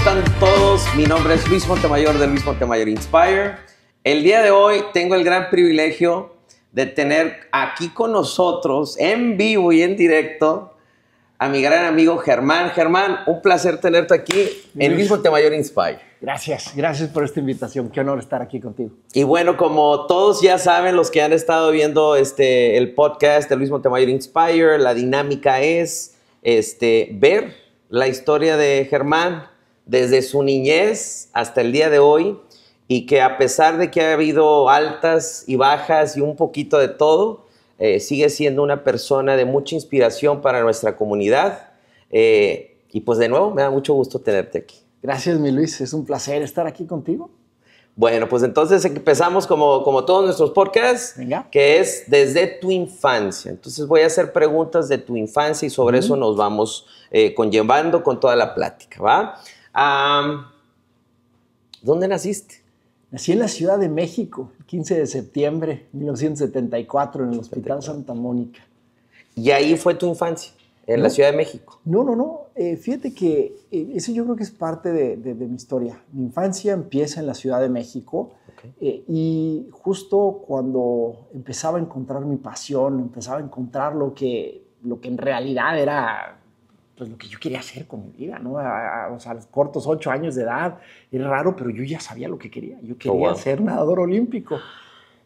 están todos? Mi nombre es Luis Montemayor de Luis Montemayor Inspire. El día de hoy tengo el gran privilegio de tener aquí con nosotros, en vivo y en directo, a mi gran amigo Germán. Germán, un placer tenerte aquí en Luis Montemayor Inspire. Gracias por esta invitación. Qué honor estar aquí contigo. Y bueno, como todos ya saben, los que han estado viendo el podcast de Luis Montemayor Inspire, la dinámica es ver la historia de Germán desde su niñez hasta el día de hoy, y que a pesar de que ha habido altas y bajas y un poquito de todo, sigue siendo una persona de mucha inspiración para nuestra comunidad. Y pues de nuevo, me da mucho gusto tenerte aquí. Gracias, mi Luis. Es un placer estar aquí contigo. Bueno, pues entonces empezamos como todos nuestros podcasts. Venga. Que es desde tu infancia. Entonces voy a hacer preguntas de tu infancia y sobre eso nos vamos conllevando con toda la plática, ¿va? ¿Dónde naciste? Nací en la Ciudad de México, el 15 de septiembre de 1974, en el Hospital Santa Mónica. ¿Y ahí fue tu infancia? ¿En la Ciudad de México? No. Fíjate que eso yo creo que es parte de mi historia. Mi infancia empieza en la Ciudad de México. Okay. Y justo cuando empezaba a encontrar mi pasión, empezaba a encontrar lo que en realidad era pues, lo que yo quería hacer con mi vida, ¿no? O sea, a los cortos 8 años de edad, era raro, pero yo ya sabía lo que quería. Yo quería ser nadador olímpico.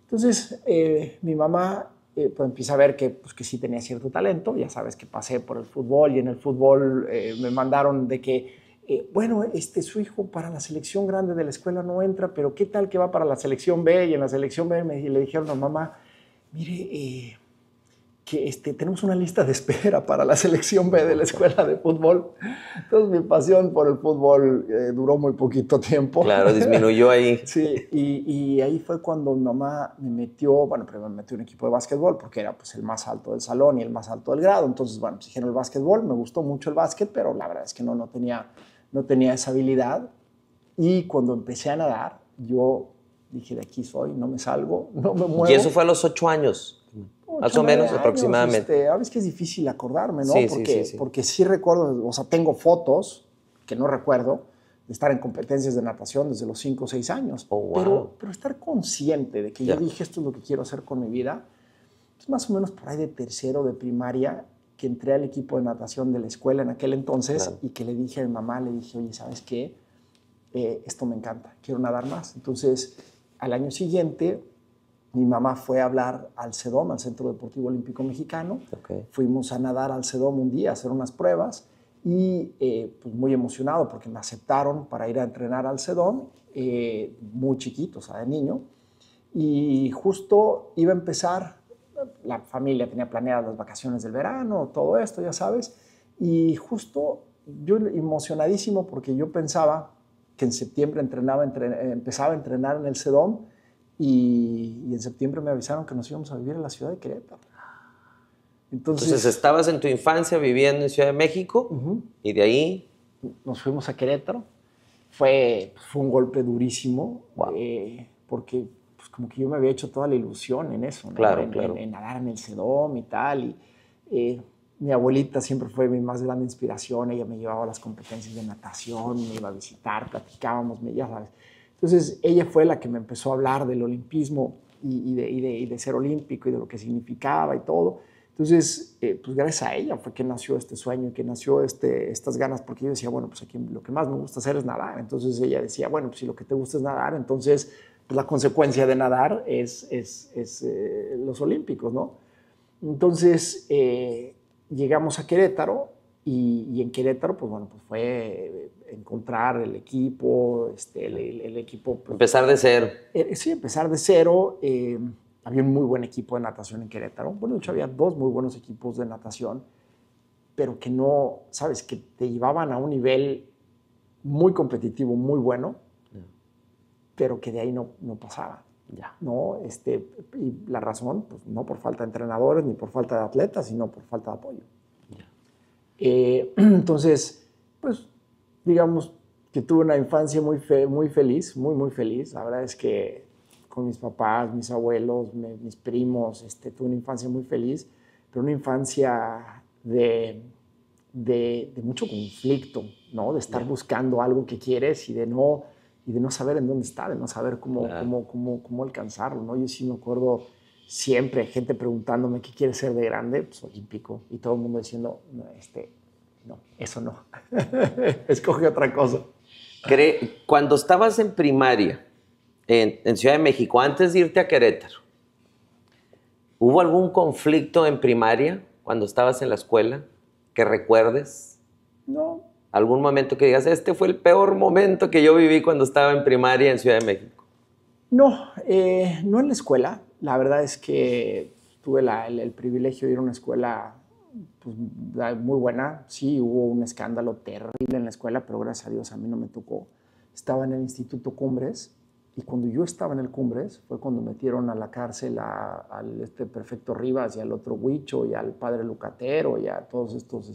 Entonces, mi mamá pues empieza a ver que sí tenía cierto talento. Ya sabes que pasé por el fútbol, y en el fútbol me mandaron de que, su hijo para la selección grande de la escuela no entra, pero ¿qué tal que va para la selección B? Y en la selección B le dijeron a mamá, mire, que tenemos una lista de espera para la selección B de la escuela de fútbol. Entonces mi pasión por el fútbol duró muy poquito tiempo. Claro, disminuyó ahí. Sí, y ahí fue cuando mi mamá me metió, primero me metió en un equipo de básquetbol porque era pues el más alto del salón y el más alto del grado. Entonces, pues dijeron el básquetbol, me gustó mucho el básquet, pero la verdad es que no tenía esa habilidad. Y cuando empecé a nadar, yo dije, de aquí soy, no me salgo, no me muevo. ¿Y eso fue a los 8 años? Más o menos, años, aproximadamente. Ahora es que es difícil acordarme, ¿no? Sí, porque sí recuerdo, o sea, tengo fotos que no recuerdo de estar en competencias de natación desde los 5 o 6 años. Oh, wow. Pero estar consciente de que yo dije, esto es lo que quiero hacer con mi vida, es más o menos por ahí de tercero de primaria que entré al equipo de natación de la escuela en aquel entonces y que le dije a mi mamá, le dije, oye, ¿sabes qué? Esto me encanta, quiero nadar más. Entonces, al año siguiente, mi mamá fue a hablar al CEDOM, al Centro Deportivo Olímpico Mexicano. Okay. Fuimos a nadar al CEDOM un día, a hacer unas pruebas y pues muy emocionado porque me aceptaron para ir a entrenar al CEDOM, muy chiquito, o sea, de niño. Y justo iba a empezar, la familia tenía planeadas las vacaciones del verano, todo esto, ya sabes. Y justo yo emocionadísimo porque yo pensaba que en septiembre empezaba a entrenar en el CEDOM. Y en septiembre me avisaron que nos íbamos a vivir en la ciudad de Querétaro. Entonces estabas en tu infancia viviendo en Ciudad de México y de ahí nos fuimos a Querétaro. Fue un golpe durísimo porque pues, como que yo me había hecho toda la ilusión en eso, ¿no? Claro. En nadar en el CEDOM y tal. Y mi abuelita siempre fue mi más grande inspiración. Ella me llevaba a las competencias de natación, me iba a visitar, platicábamos, ya sabes. Entonces, ella fue la que me empezó a hablar del olimpismo y de ser olímpico y de lo que significaba y todo. Entonces, pues gracias a ella fue que nació este sueño, que nació estas ganas, porque yo decía, bueno, pues aquí lo que más me gusta hacer es nadar. Entonces ella decía, bueno, pues si lo que te gusta es nadar, entonces pues la consecuencia de nadar es los olímpicos, ¿no? Entonces, llegamos a Querétaro y en Querétaro, pues bueno, pues fue encontrar el equipo, el equipo... Pues, empezar de cero. Sí, empezar de cero. Había un muy buen equipo de natación en Querétaro. Bueno, de hecho, había 2 muy buenos equipos de natación, pero que no, ¿sabes? Que te llevaban a un nivel muy competitivo, muy bueno, pero que de ahí no pasaba. ¿No? Y la razón, pues no por falta de entrenadores ni por falta de atletas, sino por falta de apoyo. Entonces, pues, digamos que tuve una infancia muy feliz, muy feliz. La verdad es que con mis papás, mis abuelos, mis primos, tuve una infancia muy feliz, pero una infancia de de mucho conflicto, ¿no? De estar buscando algo que quieres y de no saber en dónde está, de no saber cómo alcanzarlo, ¿no? Yo sí me acuerdo siempre gente preguntándome qué quieres ser de grande, pues olímpico, y todo el mundo diciendo, no, eso no, escoge otra cosa. Cuando estabas en primaria, en Ciudad de México, antes de irte a Querétaro, ¿hubo algún conflicto en primaria cuando estabas en la escuela que recuerdes? No. ¿Algún momento que digas, este fue el peor momento que yo viví cuando estaba en primaria en Ciudad de México? No, no en la escuela. La verdad es que tuve el privilegio de ir a una escuela pues, muy buena. Sí, hubo un escándalo terrible en la escuela, pero gracias a Dios a mí no me tocó. Estaba en el Instituto Cumbres y cuando yo estaba en el Cumbres fue cuando metieron a la cárcel al Prefecto Rivas y al otro Huicho y al padre Lucatero y a todos estos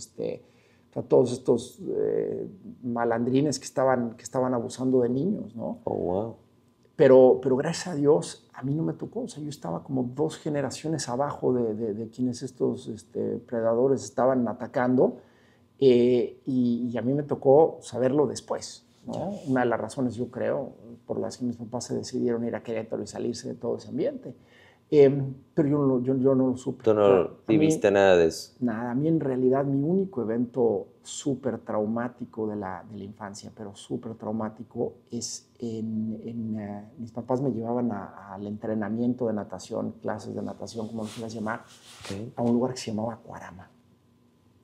malandrines que estaban abusando de niños, ¿no? Oh, wow. Pero gracias a Dios a mí no me tocó. O sea, yo estaba como 2 generaciones abajo de quienes estos predadores estaban atacando y a mí me tocó saberlo después, ¿no? Una de las razones, yo creo, por las que mis papás se decidieron ir a Querétaro y salirse de todo ese ambiente. Pero yo no lo supe. ¿Tú no viviste nada de eso? Nada, a mí en realidad mi único evento súper traumático de la infancia, pero súper traumático, es mis papás me llevaban al entrenamiento de natación, clases de natación, como lo quieras llamar, a un lugar que se llamaba Cuarama.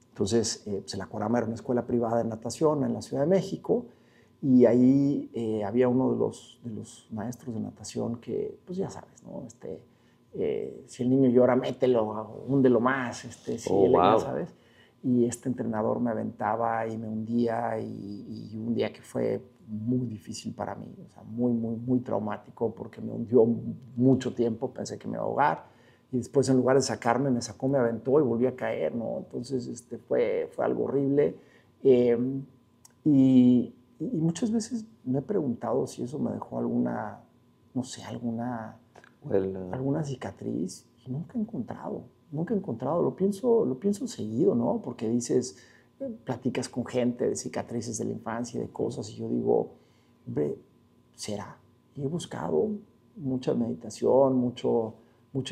Entonces, pues la Cuarama era una escuela privada de natación en la Ciudad de México y ahí había uno de los maestros de natación que, pues ya sabes, ¿no? Si el niño llora, mételo, húndelo más, Wow. ¿sabes? Y este entrenador me aventaba y me hundía y un día que fue muy difícil para mí, o sea, muy, muy, muy traumático porque me hundió mucho tiempo, pensé que me iba a ahogar y después en lugar de sacarme, me sacó, me aventó y volví a caer, ¿no? Entonces fue algo horrible y muchas veces me he preguntado si eso me dejó alguna, no sé, alguna cicatriz y nunca he encontrado, lo pienso seguido, ¿no? Porque dices, platicas con gente de cicatrices de la infancia, de cosas, y yo digo, hombre, ¿será? Y he buscado mucha meditación, mucha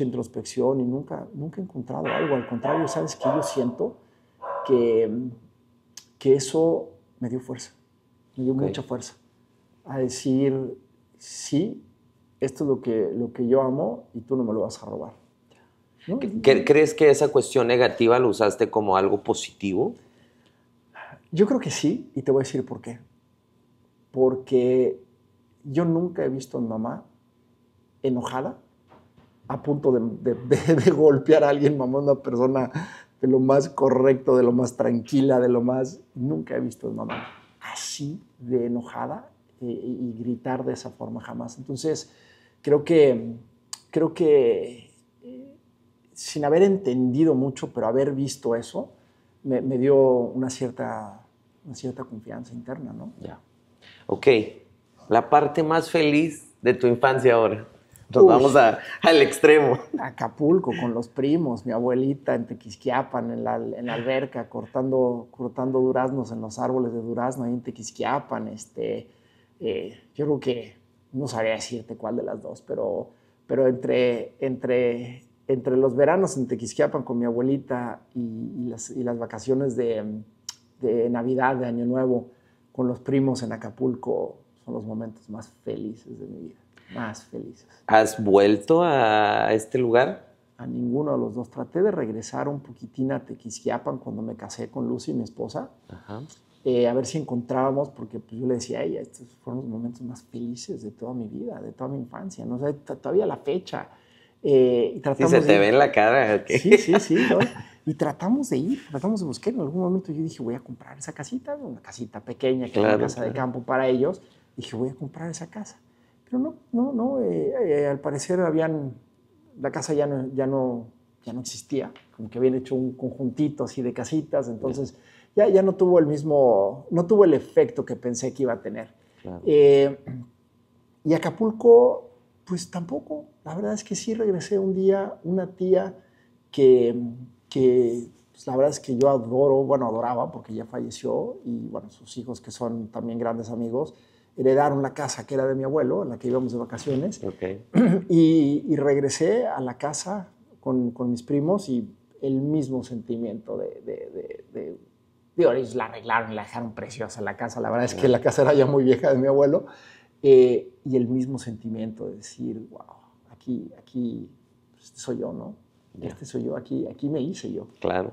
introspección y nunca he encontrado algo. Al contrario, ¿sabes qué? Yo siento que eso me dio fuerza, me dio mucha fuerza a decir, sí, esto es lo que yo amo y tú no me lo vas a robar, ¿no? ¿Crees que esa cuestión negativa lo usaste como algo positivo? Yo creo que sí, y te voy a decir por qué. Porque yo nunca he visto a mi mamá enojada, a punto de golpear a alguien. Mamá es una persona de lo más correcto, de lo más tranquila, de lo más... Nunca he visto a mi mamá así de enojada y gritar de esa forma jamás. Entonces, creo que sin haber entendido mucho, pero haber visto eso, me dio una cierta confianza interna, ¿no? Ya. Ok, la parte más feliz de tu infancia ahora. Nos vamos al extremo. Acapulco con los primos, mi abuelita en Tequisquiapan, en la alberca, cortando duraznos en los árboles de durazno ahí en Tequisquiapan. Yo creo que no sabría decirte cuál de las dos, pero entre los veranos en Tequisquiapan con mi abuelita y las vacaciones de Navidad, de Año Nuevo, con los primos en Acapulco, son los momentos más felices de mi vida. Más felices. ¿Has vuelto a este lugar? A ninguno de los dos. Traté de regresar un poquitín a Tequisquiapan cuando me casé con Lucy, mi esposa. Ajá. A ver si encontrábamos, porque pues, yo le decía a ella, estos fueron los momentos más felices de toda mi vida, de toda mi infancia, ¿no? O sea, todavía la fecha. Y tratamos sí, se te ve en la cara. Okay. Sí, ¿no? Y tratamos de buscar. En algún momento yo dije, voy a comprar esa casita, una casita pequeña, que era una casa de campo para ellos. Dije, voy a comprar esa casa. Pero no, al parecer la casa ya no existía, como que habían hecho un conjuntito así de casitas, entonces ya no tuvo el efecto que pensé que iba a tener. Claro. Y Acapulco, pues tampoco, la verdad es que sí regresé un día, una tía que pues la verdad es que yo adoraba, porque ya falleció, y bueno, sus hijos, que son también grandes amigos, heredaron la casa que era de mi abuelo, en la que íbamos de vacaciones. Okay. Y regresé a la casa con mis primos y el mismo sentimiento digo, ellos la arreglaron, la dejaron preciosa la casa. La verdad es que la casa era ya muy vieja de mi abuelo. Y el mismo sentimiento de decir, wow, aquí este soy yo, ¿no? Este soy yo, aquí me hice yo. Claro.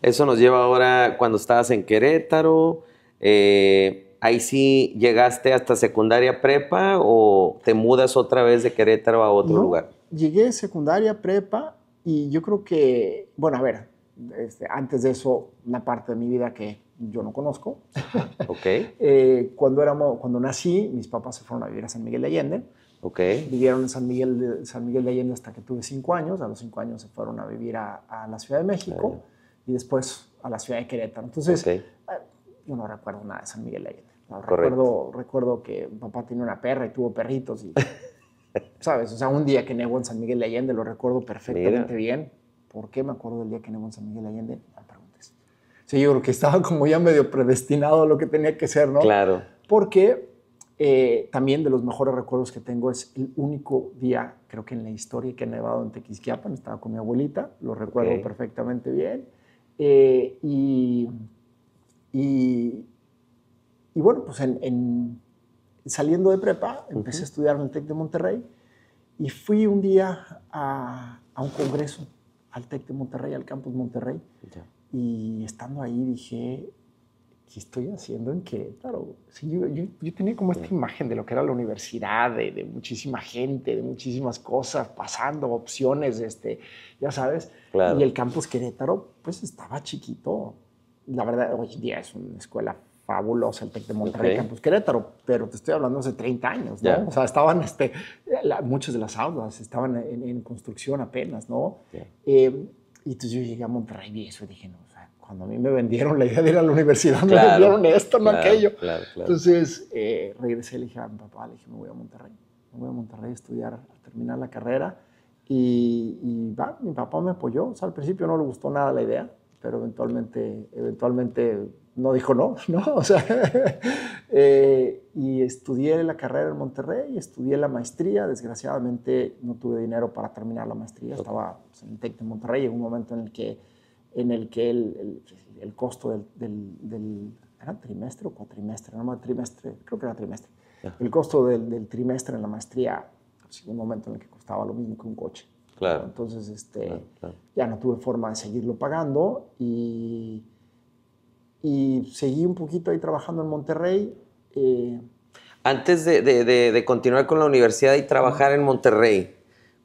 Eso nos lleva ahora, cuando estabas en Querétaro, ¿ahí sí llegaste hasta secundaria prepa o te mudas otra vez de Querétaro a otro lugar? Llegué secundaria prepa y yo creo que, bueno, a ver, antes de eso, una parte de mi vida que yo no conozco. Ok. Cuando nací, mis papás se fueron a vivir a San Miguel de Allende. Okay. Vivieron en San Miguel de Allende hasta que tuve 5 años. A los 5 años se fueron a vivir a la Ciudad de México y después a la Ciudad de Querétaro. Entonces, yo no recuerdo nada de San Miguel de Allende. No, recuerdo que papá tenía una perra y tuvo perritos. Y, ¿sabes? O sea, un día que nevó en San Miguel de Allende lo recuerdo perfectamente bien. ¿Por qué me acuerdo del día que nevó en San Miguel de Allende? No me preguntes. O sea, yo creo que estaba como ya medio predestinado a lo que tenía que ser, ¿no? Claro. Porque también de los mejores recuerdos que tengo es el único día, creo que en la historia, que he nevado en Tequisquiapan. Estaba con mi abuelita, lo recuerdo perfectamente bien. Y bueno, pues saliendo de prepa, empecé a estudiar en el TEC de Monterrey y fui un día a un congreso al TEC de Monterrey, al campus Monterrey. Y estando ahí dije, ¿qué estoy haciendo en Querétaro? Sí, yo tenía como esta imagen de lo que era la universidad, de muchísima gente, de muchísimas cosas pasando, opciones, ya sabes. Claro. Y el campus Querétaro, pues estaba chiquito. La verdad, hoy en día es una escuela fabulosa, el TEC de Monterrey, Campus Querétaro, pero te estoy hablando hace 30 años, ¿no? O sea, estaban, muchas de las aulas estaban en construcción apenas, ¿no? Y entonces yo llegué a Monterrey y eso dije, no, o sea, cuando a mí me vendieron la idea de ir a la universidad, me vendieron esto, no aquello. Claro. Entonces regresé y le dije a mi papá, me voy a Monterrey. Me voy a Monterrey a estudiar, a terminar la carrera. Y mi papá me apoyó. O sea, al principio no le gustó nada la idea, pero eventualmente no dijo no, ¿no? O sea, y estudié la carrera en Monterrey, estudié la maestría. Desgraciadamente no tuve dinero para terminar la maestría. Estaba pues, en el TEC de Monterrey en un momento en el que el costo del ¿era trimestre o cuatrimestre? No, trimestre, creo que era trimestre. El costo del trimestre en la maestría, pues, un momento en el que costaba lo mismo que un coche. Claro. ¿No? Entonces, ya no tuve forma de seguirlo pagando y seguí un poquito ahí trabajando en Monterrey. Antes de continuar con la universidad y trabajar en Monterrey,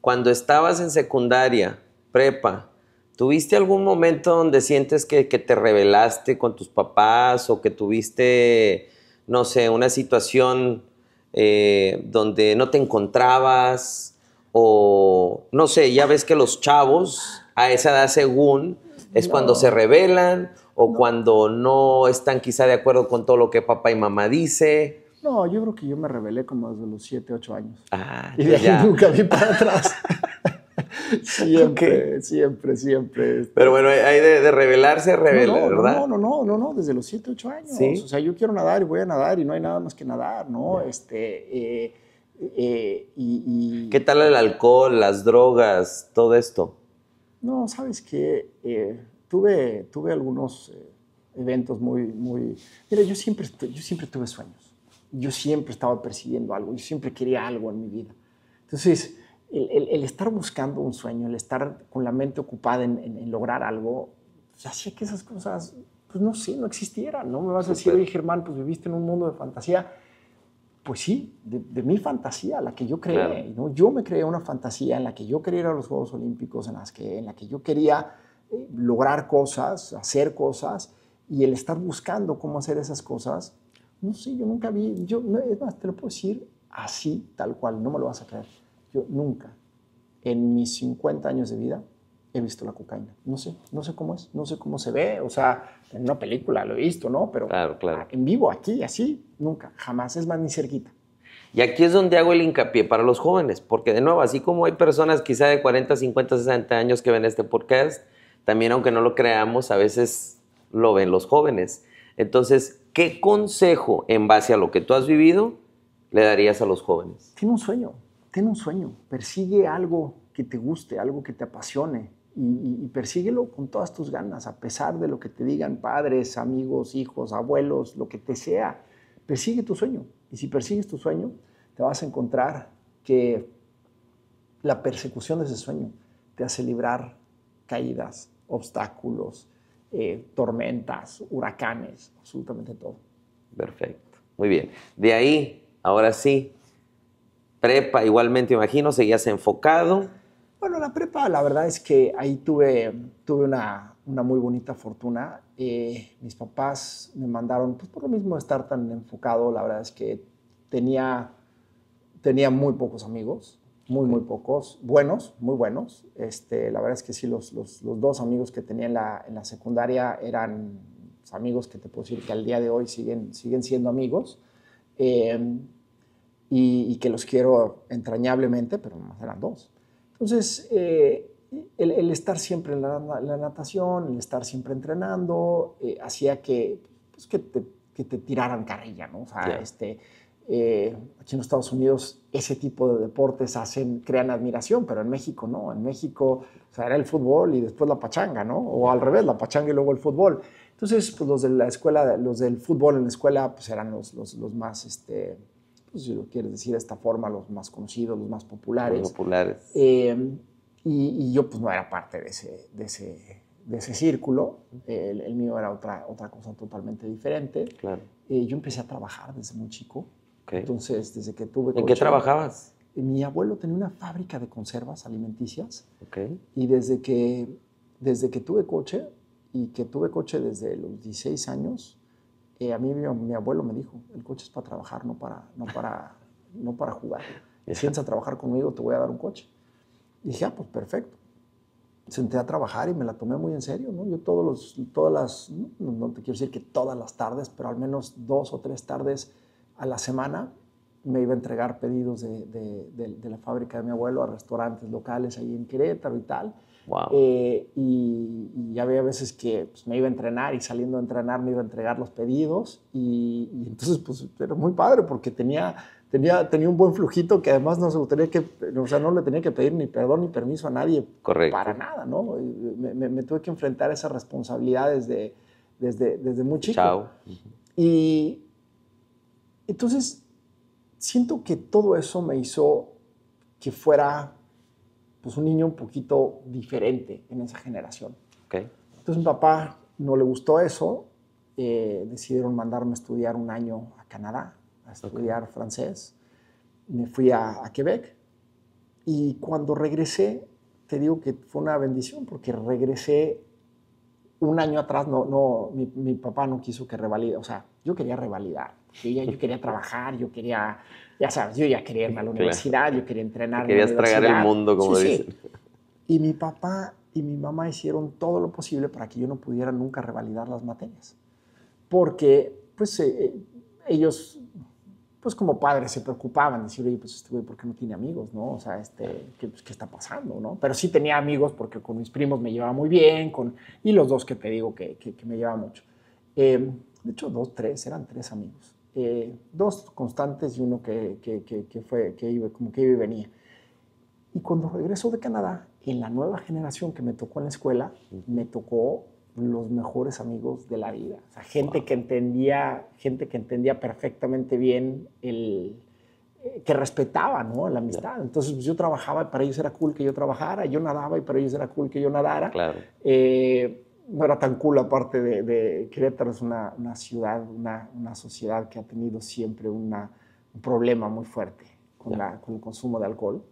cuando estabas en secundaria, prepa, ¿tuviste algún momento donde sientes que te rebelaste con tus papás o que tuviste, no sé, una situación donde no te encontrabas? O, no sé, ya ves que los chavos a esa edad según es cuando se rebelan o cuando no están quizá de acuerdo con todo lo que papá y mamá dice. No, yo creo que yo me rebelé como desde los 7, 8 años. Ah, y de ahí nunca vi para atrás. Siempre. Pero bueno, hay de rebelarse, ¿verdad? No, desde los 7, 8 años. ¿Sí? O sea, yo quiero nadar y voy a nadar y no hay nada más que nadar, ¿no? ¿Qué tal el alcohol, las drogas, todo esto? No, ¿sabes qué? Tuve algunos eventos muy... Mira, yo siempre tuve sueños. Yo siempre estaba persiguiendo algo. Yo siempre quería algo en mi vida. Entonces, el estar buscando un sueño, el estar con la mente ocupada en lograr algo, pues, hacía que esas cosas, pues no sé, no existieran. No me vas a decir, oye, Germán, pues viviste en un mundo de fantasía. Pues sí, de mi fantasía, la que yo creé. Claro. ¿No? Yo me creé una fantasía en la que yo quería ir a los Juegos Olímpicos, en la que yo quería lograr cosas, hacer cosas, y el estar buscando cómo hacer esas cosas, no sé, yo nunca vi, es más, te lo puedo decir así, tal cual, no me lo vas a creer. Yo nunca, en mis 50 años de vida, he visto la cocaína. No sé cómo es, no sé cómo se ve, o sea, en una película lo he visto, ¿no? Pero claro. En vivo, aquí, así, nunca, jamás, es más, ni cerquita. Y aquí es donde hago el hincapié para los jóvenes, porque de nuevo, así como hay personas quizá de 40, 50, 60 años que ven este podcast, también, aunque no lo creamos, a veces lo ven los jóvenes. Entonces, ¿qué consejo, en base a lo que tú has vivido, le darías a los jóvenes? Ten un sueño, persigue algo que te guste, algo que te apasione y persíguelo con todas tus ganas, a pesar de lo que te digan padres, amigos, hijos, abuelos, lo que te sea. Persigue tu sueño y si persigues tu sueño, te vas a encontrar que la persecución de ese sueño te hace librar caídas, obstáculos, tormentas, huracanes, absolutamente todo. Perfecto, muy bien. De ahí, ahora sí, prepa, igualmente, imagino, seguías enfocado. Bueno, la prepa, la verdad es que ahí tuve una muy bonita fortuna. Mis papás me mandaron, pues por lo mismo de estar tan enfocado, la verdad es que tenía muy pocos amigos, muy pocos, buenos, muy buenos. La verdad es que sí, los dos amigos que tenía en la secundaria eran pues, amigos que te puedo decir que al día de hoy siguen siendo amigos. Y que los quiero entrañablemente, pero nomás eran dos. Entonces, el estar siempre en la natación, el estar siempre entrenando, hacía pues, que te tiraran carrilla, ¿no? O sea, aquí en los Estados Unidos ese tipo de deportes crean admiración, pero en México no. En México, o sea, era el fútbol y después la pachanga, ¿no? O al revés, la pachanga y luego el fútbol. Entonces, pues los de la escuela, los del fútbol en la escuela, pues eran los más, pues, si lo quieres decir de esta forma, los más conocidos, los más populares. Los populares. Y yo pues no era parte de ese círculo. El mío era otra cosa totalmente diferente. Claro. Yo empecé a trabajar desde muy chico. Okay. Entonces, desde que tuve coche... ¿En qué trabajabas? Mi abuelo tenía una fábrica de conservas alimenticias. Okay. Y desde que tuve coche, y que tuve coche desde los 16 años, a mí mi abuelo me dijo, el coche es para trabajar, no para jugar. Si vienes a trabajar conmigo, te voy a dar un coche. Y dije, pues perfecto. Senté a trabajar y me la tomé muy en serio, ¿no? Yo no te quiero decir que todas las tardes, pero al menos 2 o 3 tardes a la semana me iba a entregar pedidos de la fábrica de mi abuelo a restaurantes locales ahí en Querétaro y tal. Wow. Y había veces que pues, me iba a entrenar y saliendo a entrenar me iba a entregar los pedidos y entonces pues era muy padre porque tenía un buen flujito que además no le tenía que pedir ni perdón ni permiso a nadie. Correcto. Para nada, ¿no? Me tuve que enfrentar esas responsabilidades desde muy chico. Chao. Y entonces siento que todo eso me hizo que fuera pues, un niño un poquito diferente en esa generación. Okay. Entonces mi papá no le gustó eso, decidieron mandarme a estudiar un año a Canadá, a estudiar francés. Me fui a Quebec y cuando regresé, te digo que fue una bendición porque regresé un año atrás, mi papá no quiso que revalide, o sea, yo quería revalidar, yo quería trabajar, yo quería, ya sabes, yo ya quería irme a la universidad, yo quería entrenar en la universidad. Querías tragar el mundo, como dicen. Sí. Y mi papá y mi mamá hicieron todo lo posible para que yo no pudiera nunca revalidar las materias, porque pues ellos pues como padres se preocupaban, decir, oye, pues este güey, ¿por qué no tiene amigos, no? O sea, ¿qué está pasando, no? Pero sí tenía amigos porque con mis primos me llevaba muy bien, y los dos que te digo que me llevaba mucho. De hecho, eran tres amigos. 2 constantes y uno que iba y venía. Y cuando regreso de Canadá, en la nueva generación que me tocó en la escuela, me tocó los mejores amigos de la vida. O sea, gente que entendía perfectamente bien que respetaba, ¿no? La amistad. Entonces, pues, yo trabajaba y para ellos era cool que yo trabajara, yo nadaba y para ellos era cool que yo nadara. Claro. No era tan cool, aparte de Querétaro, es una ciudad, una sociedad que ha tenido siempre un problema muy fuerte con el consumo de alcohol.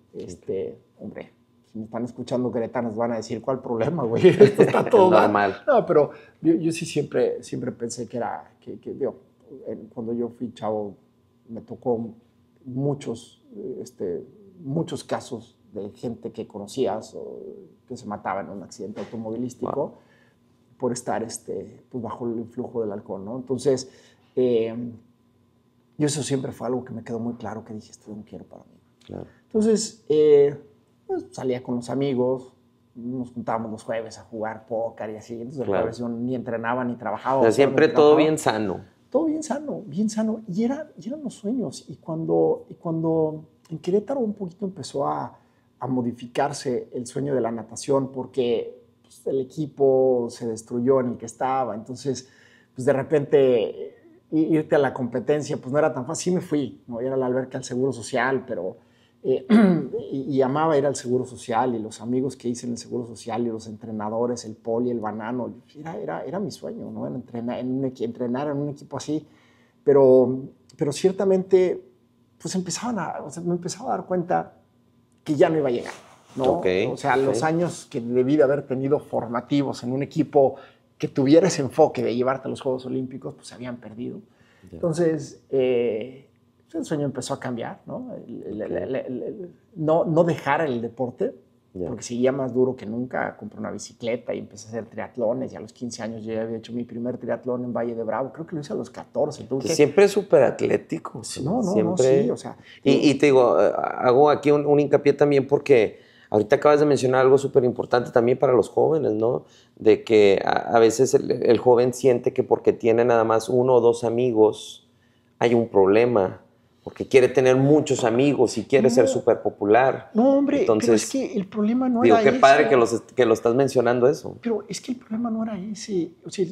Hombre, si me están escuchando queretanos van a decir, ¿cuál problema, güey? Esto está todo normal. No, pero yo sí siempre pensé que cuando yo fui chavo me tocó muchos casos de gente que conocías o que se mataba en un accidente automovilístico por estar pues bajo el influjo del alcohol, ¿no? Entonces, yo eso siempre fue algo que me quedó muy claro, que dije, esto no quiero para mí. Claro. Entonces, pues salía con los amigos, nos juntábamos los jueves a jugar póker y así. Entonces el Claro. jueves yo ni entrenaba ni trabajaba. O sea, siempre solamente todo trabajaba. bien sano. Todo bien sano, bien sano. Y eran los sueños. Y cuando en Querétaro un poquito empezó a modificarse el sueño de la natación, porque pues, el equipo se destruyó en el que estaba. Entonces, pues de repente irte a la competencia, pues no era tan fácil. Sí me fui, ¿no? Ir a la alberca al Seguro Social, pero... y amaba ir al Seguro Social y los amigos que hice en el Seguro Social y los entrenadores, el Poli, el Banano, era mi sueño, ¿no? Entrenar en un equipo así, pero ciertamente pues me empezaba a dar cuenta que ya no iba a llegar, ¿no? Okay, o sea, los años que debí de haber tenido formativos en un equipo que tuviera ese enfoque de llevarte a los Juegos Olímpicos, pues se habían perdido. Yeah. Entonces, el sueño empezó a cambiar, ¿no? No dejar el deporte, porque seguía más duro que nunca. Compré una bicicleta y empecé a hacer triatlones, y a los 15 años yo ya había hecho mi primer triatlón en Valle de Bravo, creo que lo hice a los 14. Siempre súper atlético. No, siempre... sí, o sea... Y te digo, hago aquí un hincapié también porque ahorita acabas de mencionar algo súper importante también para los jóvenes, ¿no? De que a veces el joven siente que porque tiene nada más 1 o 2 amigos hay un problema, porque quiere tener muchos amigos y quiere ser súper popular. No, hombre, entonces, pero es que el problema no digo, era qué ese. padre que lo estás mencionando eso. Pero es que el problema no era ese. O sea,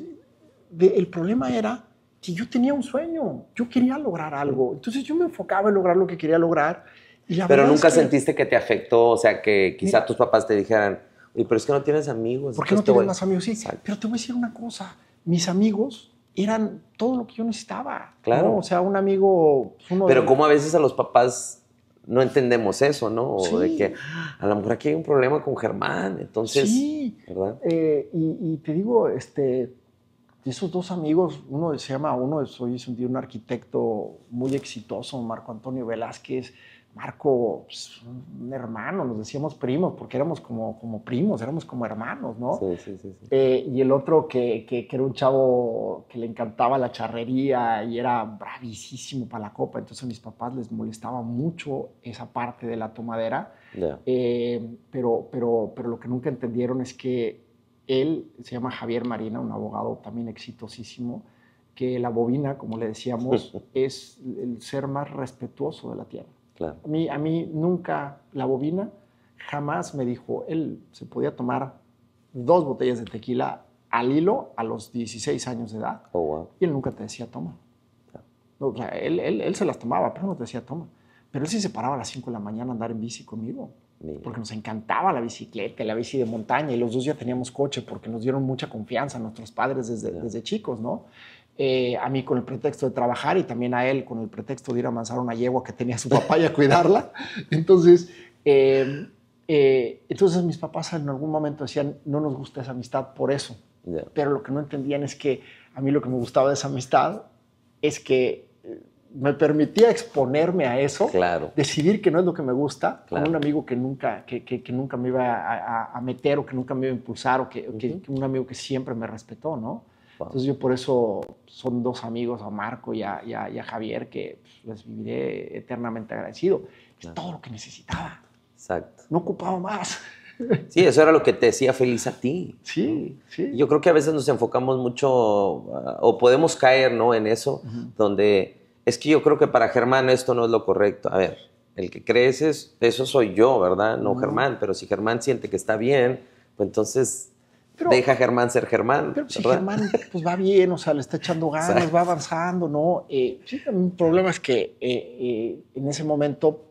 el problema era que yo tenía un sueño, yo quería lograr algo. Entonces yo me enfocaba en lograr lo que quería lograr. Y la Pero verdad nunca es que, sentiste que te afectó, o sea, que quizá mira, tus papás te dijeran, oye, pero es que no tienes amigos. ¿por qué no tienes más amigos? Sí, pero te voy a decir una cosa. Mis amigos eran todo lo que yo necesitaba. Claro. ¿No? O sea, un amigo... Pero como a veces a los papás no entendemos eso, ¿no? O sí. de que a lo mejor aquí hay un problema con Germán, entonces... Sí, ¿verdad? Y te digo, de esos 2 amigos, uno soy un arquitecto muy exitoso, Marco Antonio Velázquez. Marco, pues, un hermano, nos decíamos primos, porque éramos como primos, éramos como hermanos, ¿no? Sí. Y el otro que era un chavo que le encantaba la charrería y era bravísimo para la copa, entonces a mis papás les molestaba mucho esa parte de la tomadera. Yeah. Pero lo que nunca entendieron es que él se llama Javier Marina, un abogado también exitosísimo, que la bobina, como le decíamos, es el ser más respetuoso de la tierra. Claro. A mí nunca, la bobina jamás me dijo, él se podía tomar 2 botellas de tequila al hilo a los 16 años de edad. Oh, wow. Y él nunca te decía toma. No, o sea, él se las tomaba, pero no te decía toma. Pero él sí se paraba a las 5 de la mañana a andar en bici conmigo. Porque nos encantaba la bicicleta, la bici de montaña, y los 2 ya teníamos coche porque nos dieron mucha confianza a nuestros padres desde chicos, ¿no? A mí con el pretexto de trabajar y también a él con el pretexto de ir a amansar una yegua que tenía su papá y a cuidarla. Entonces mis papás en algún momento decían, no nos gusta esa amistad por eso. Yeah. Pero lo que no entendían es que a mí lo que me gustaba de esa amistad es que me permitía exponerme a eso, claro. Decidir que no es lo que me gusta, claro. con un amigo que nunca me iba a meter o que nunca me iba a impulsar, o que un amigo que siempre me respetó, ¿no? Wow. Entonces yo por eso son 2 amigos, a Marco y a Javier, que les viviré eternamente agradecido. Es todo lo que necesitaba. Exacto. No ocupaba más. Sí, eso era lo que te hacía feliz a ti. Sí, ¿no? sí. Yo creo que a veces nos enfocamos mucho o podemos caer, ¿no? En eso, donde es que yo creo que para Germán esto no es lo correcto. A ver, el que crees eso soy yo, ¿verdad? No Germán, pero si Germán siente que está bien, pues entonces deja a Germán ser Germán. Pero si Germán pues va bien, o sea, le está echando ganas, exacto, va avanzando, ¿no? Sí, el problema es que en ese momento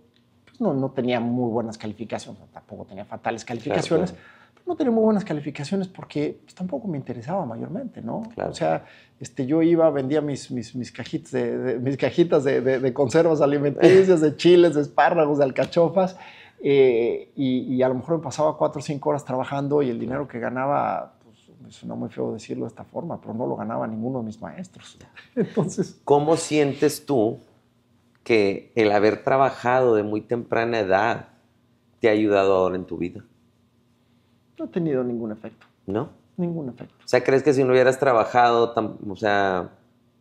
pues no tenía muy buenas calificaciones, tampoco tenía fatales calificaciones, claro. No tenía muy buenas calificaciones porque pues, tampoco me interesaba mayormente, ¿no? Claro. O sea, yo vendía mis cajitas de conservas alimenticias, de chiles, de espárragos, de alcachofas, y a lo mejor me pasaba 4 o 5 horas trabajando y el dinero que ganaba, pues me suena muy feo decirlo de esta forma, pero no lo ganaba ninguno de mis maestros. Entonces, ¿cómo sientes tú que el haber trabajado de muy temprana edad te ha ayudado ahora en tu vida? No he tenido ningún efecto. ¿No? Ningún efecto. O sea, ¿crees que si no hubieras trabajado, o sea,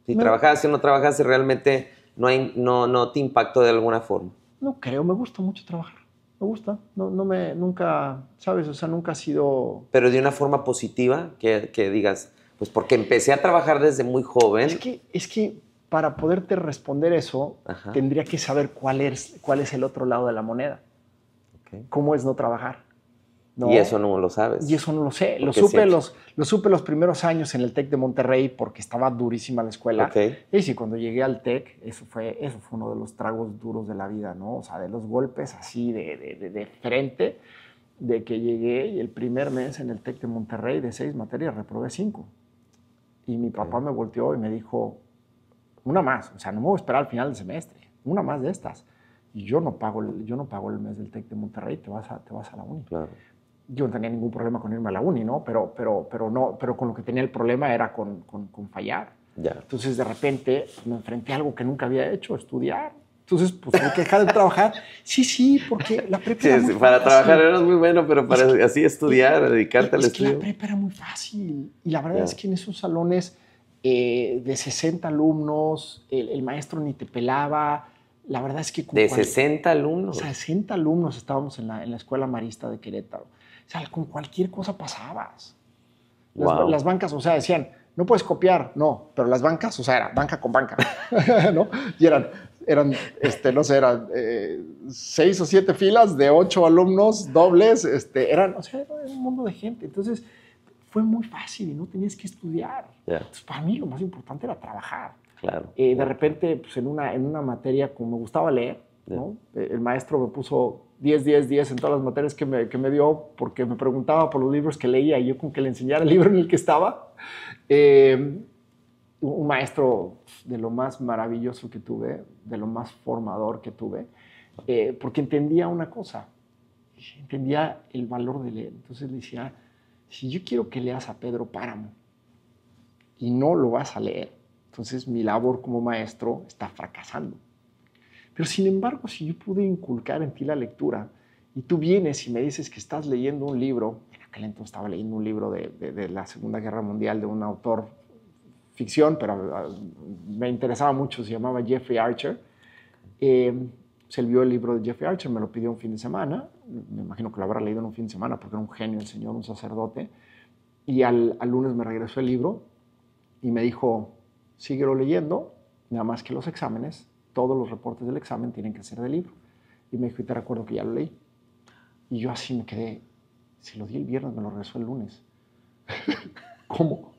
si trabajaste o no trabajaste, realmente no te impactó de alguna forma? No creo, me gusta mucho trabajar. me gusta. Nunca, ¿sabes? O sea, nunca ha sido... Pero de una forma positiva, que digas, pues porque empecé a trabajar desde muy joven. Es que para poderte responder eso, Ajá. tendría que saber cuál es el otro lado de la moneda. Okay. ¿Cómo es no trabajar? ¿No? Y eso no lo sabes. Y eso no lo sé. Lo supe los primeros años en el TEC de Monterrey porque estaba durísima la escuela. Okay. Y sí, cuando llegué al TEC, eso fue uno de los tragos duros de la vida, ¿no? O sea, de los golpes así de frente, de que llegué y el primer mes en el TEC de Monterrey de 6 materias reprobé 5. Y mi papá me volteó y me dijo, una más, o sea, no me voy a esperar al final del semestre, una más de estas. Y yo no pago el mes del TEC de Monterrey, te vas a la uni. Claro. Yo no tenía ningún problema con irme a la uni, ¿no? Pero con lo que tenía el problema era con fallar. Ya. Entonces, de repente, me enfrenté a algo que nunca había hecho, estudiar. Entonces, pues, tuve que dejar de trabajar. Sí, porque la prepa era muy para fácil. trabajar eras muy bueno, pero para así estudiar, dedicarte al estudio. Es que la prepa era muy fácil. Y la verdad es que en esos salones de 60 alumnos, el maestro ni te pelaba. La verdad es que... ¿De 60 alumnos? 60 alumnos estábamos en la Escuela Marista de Querétaro. O sea, con cualquier cosa pasabas. Las bancas, o sea, decían, no puedes copiar, no, pero las bancas, o sea, era banca con banca, ¿no? Y eran no sé, eran 6 o 7 filas de 8 alumnos dobles, era un mundo de gente. Entonces, fue muy fácil y no tenías que estudiar. Yeah. Entonces, para mí lo más importante era trabajar. Claro. De repente, pues, en una materia, como me gustaba leer, ¿no? El maestro me puso 10 en todas las materias que me dio porque me preguntaba por los libros que leía y yo con que le enseñara el libro en el que estaba. Un maestro de lo más maravilloso que tuve, de lo más formador que tuve, porque entendía una cosa, entendía el valor de leer. Entonces le decía, si yo quiero que leas a Pedro Páramo y no lo vas a leer, entonces mi labor como maestro está fracasando. Pero sin embargo, si yo pude inculcar en ti la lectura y tú vienes y me dices que estás leyendo un libro, en aquel entonces estaba leyendo un libro de la Segunda Guerra Mundial de un autor ficción, pero me interesaba mucho, se llamaba Jeffrey Archer. Se vio el libro de Jeffrey Archer, me lo pidió un fin de semana, me imagino que lo habrá leído en un fin de semana porque era un genio el señor, un sacerdote, y al lunes me regresó el libro y me dijo, síguelo leyendo, nada más que los exámenes, todos los reportes del examen tienen que ser del libro. Y me dijo, y te recuerdo que ya lo leí. Y yo así me quedé, si lo di el viernes, me lo regresó el lunes. ¿Cómo?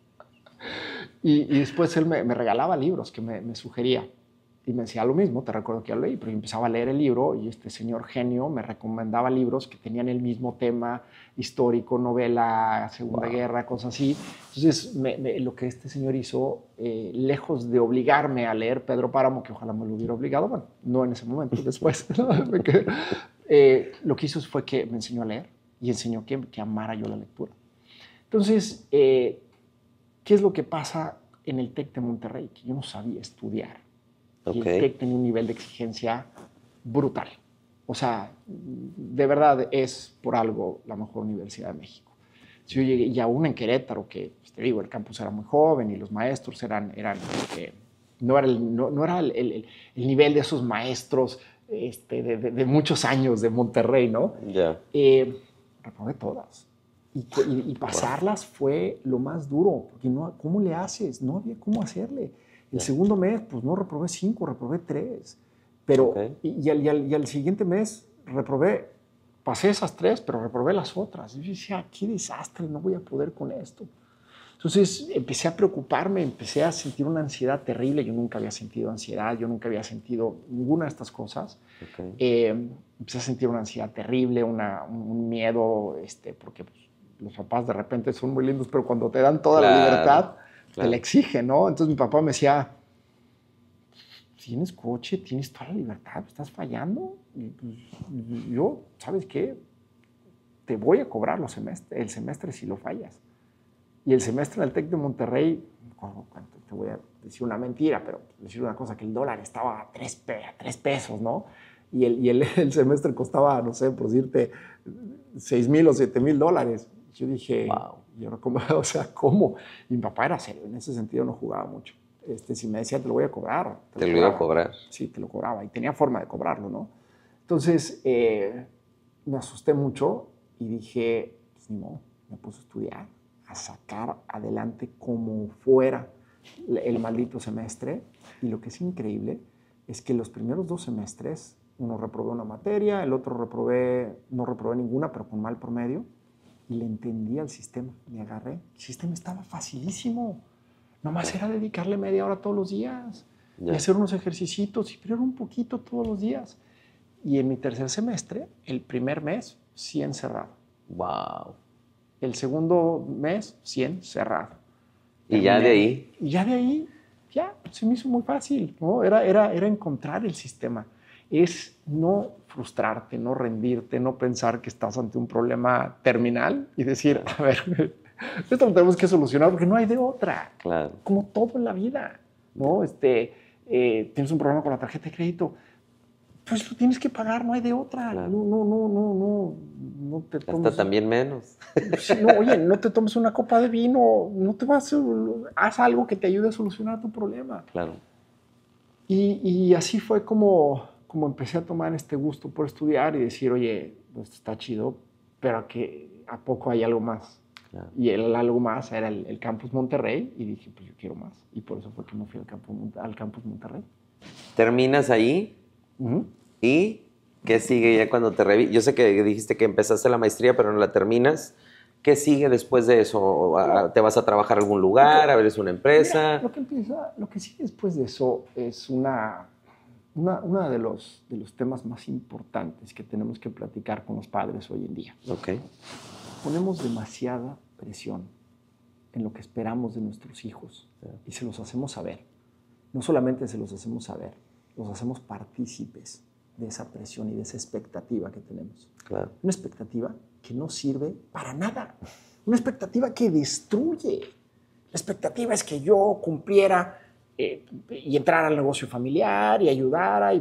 Y después él me regalaba libros que me sugería. Y me decía lo mismo, te recuerdo que ya lo leí, pero yo empezaba a leer el libro y este señor genio me recomendaba libros que tenían el mismo tema histórico, novela, Segunda Guerra, cosas así. Entonces, lo que este señor hizo, lejos de obligarme a leer Pedro Páramo, que ojalá me lo hubiera obligado, bueno, no en ese momento, después, lo que hizo fue que me enseñó a leer y enseñó que amara yo la lectura. Entonces, ¿qué es lo que pasa en el TEC de Monterrey? Que yo no sabía estudiar. Y el TEC tenía un nivel de exigencia brutal. O sea, de verdad es por algo la mejor universidad de México. Si yo llegué, y aún en Querétaro, que pues, te digo, el campus era muy joven y los maestros no era el nivel de esos maestros de muchos años de Monterrey, ¿no? Ya. Reprobé todas. Y pasarlas fue lo más duro, porque no, ¿cómo le haces? No había cómo hacerle. El segundo mes, pues no reprobé 5, reprobé 3. Pero, y al siguiente mes pasé esas 3, pero reprobé las otras. Y yo decía, qué desastre, no voy a poder con esto. Entonces empecé a preocuparme, empecé a sentir una ansiedad terrible. Yo nunca había sentido ansiedad, yo nunca había sentido ninguna de estas cosas. Empecé a sentir una ansiedad terrible, un miedo, porque pues, los papás de repente son muy lindos, pero cuando te dan toda la libertad, te la exigen, ¿no? Entonces mi papá me decía, tienes coche, tienes toda la libertad, ¿estás fallando? Y pues, yo, ¿sabes qué? Te voy a cobrar el semestre si lo fallas. Y el semestre en el TEC de Monterrey, te voy a decir una mentira, pero decir una cosa, que el dólar estaba a 3 pesos, ¿no? Y el semestre costaba, no sé, por decirte, $6,000 o $7,000. Yo dije, wow. ¿Y ahora cómo? O sea, ¿cómo? Y mi papá era serio, en ese sentido no jugaba mucho. Si me decía, te lo voy a cobrar. ¿Te lo iba a cobrar? Sí, te lo cobraba y tenía forma de cobrarlo, ¿no? Entonces, me asusté mucho y dije, pues ni modo, me puse a estudiar, a sacar adelante como fuera el maldito semestre. Y lo que es increíble es que los primeros 2 semestres, uno reprobé una materia, el otro no reprobé ninguna, pero con mal promedio, y le entendí al sistema, le agarré. El sistema estaba facilísimo. Nomás era dedicarle media hora todos los días y hacer unos ejercicios y pero un poquito todos los días. Y en mi tercer semestre, el primer mes, 100 cerrado. Wow. El segundo mes, 100 cerrado. Y ya de ahí. Y ya de ahí, ya se me hizo muy fácil, ¿no? Era encontrar el sistema. Es no frustrarte, no rendirte, no pensar que estás ante un problema terminal y decir, a ver, esto lo tenemos que solucionar porque no hay de otra. Claro. Como todo en la vida, ¿no? Tienes un problema con la tarjeta de crédito, pues lo tienes que pagar, no hay de otra. Claro. No te tomes... Hasta también menos. Sí, no, oye, no te tomes una copa de vino, no te vas a... Haz algo que te ayude a solucionar tu problema. Claro. Y así fue como empecé a tomar este gusto por estudiar y decir, oye, esto está chido, pero ¿a poco hay algo más? Claro. Y el algo más era el Campus Monterrey y dije, pues yo quiero más. Y por eso fue que me fui al Campus Monterrey. ¿Terminas ahí? ¿Y qué sigue ya cuando te revisas? Yo sé que dijiste que empezaste la maestría, pero no la terminas. ¿Qué sigue después de eso? ¿Te vas a trabajar a algún lugar? ¿A ver, una empresa? Mira, lo que sigue después de eso es uno de los temas más importantes que tenemos que platicar con los padres hoy en día. Okay. Ponemos demasiada presión en lo que esperamos de nuestros hijos y se los hacemos saber. No solamente se los hacemos saber, los hacemos partícipes de esa presión y de esa expectativa que tenemos. Claro. Una expectativa que no sirve para nada. Una expectativa que destruye. La expectativa es que yo cumpliera y entrara al negocio familiar y ayudara.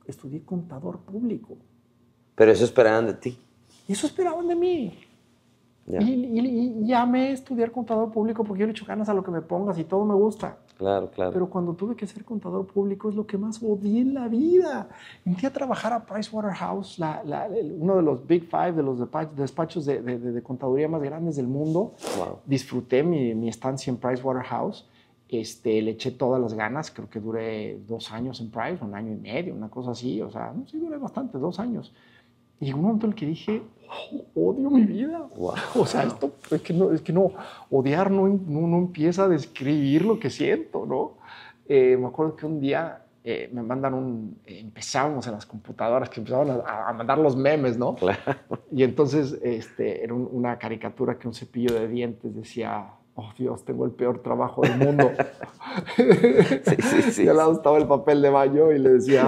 Estudié contador público. Pero eso esperaban de ti. Y eso esperaban de mí. Yeah. Y llamé a estudiar contador público porque yo le echo ganas a lo que me pongas y todo me gusta. Claro. Pero cuando tuve que ser contador público es lo que más odié en la vida. Entré a trabajar a Pricewaterhouse, uno de los Big Five, de los despachos de contaduría más grandes del mundo. Wow. Disfruté mi estancia en Pricewaterhouse. Le eché todas las ganas. Creo que duré 2 años en Price, 1 año y medio, una cosa así. O sea, sí duré bastante, 2 años. Y llegó un momento en el que dije, odio mi vida. Wow. O sea, esto es que no, odiar no empieza a describir lo que siento, ¿no? Me acuerdo que un día me mandan empezábamos en las computadoras que empezaban a mandar los memes, ¿no? Claro. Y entonces era una caricatura que un cepillo de dientes decía, oh Dios, tengo el peor trabajo del mundo. Sí. Y al lado estaba el papel de baño y le decía...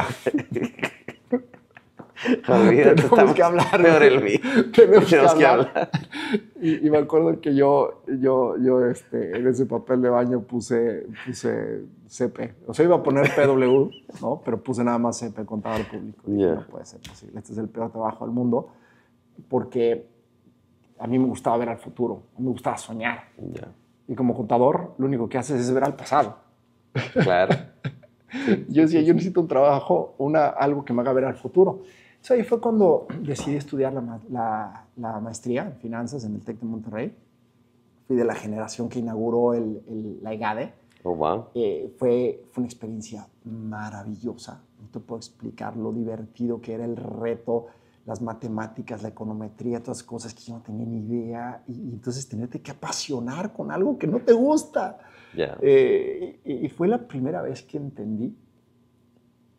Tenemos que hablar. Peor el mío. Tenemos que hablar. Y me acuerdo que yo en ese papel de baño puse CP. O sea, iba a poner PW, ¿no? Pero puse nada más CP, contador público. Yeah. No puede ser posible. Este es el peor trabajo del mundo. Porque a mí me gustaba ver al futuro. A mí me gustaba soñar. Yeah. Y como contador, lo único que haces es ver al pasado. Claro. Yo decía, yo necesito un trabajo, algo que me haga ver al futuro. Ahí fue cuando decidí estudiar la maestría en finanzas en el TEC de Monterrey. Fui de la generación que inauguró la EGADE. Oh, wow. Fue una experiencia maravillosa. No te puedo explicar lo divertido que era el reto, las matemáticas, la econometría, todas las cosas que yo no tenía ni idea. Y entonces tenerte que apasionar con algo que no te gusta. Yeah. Y fue la primera vez que entendí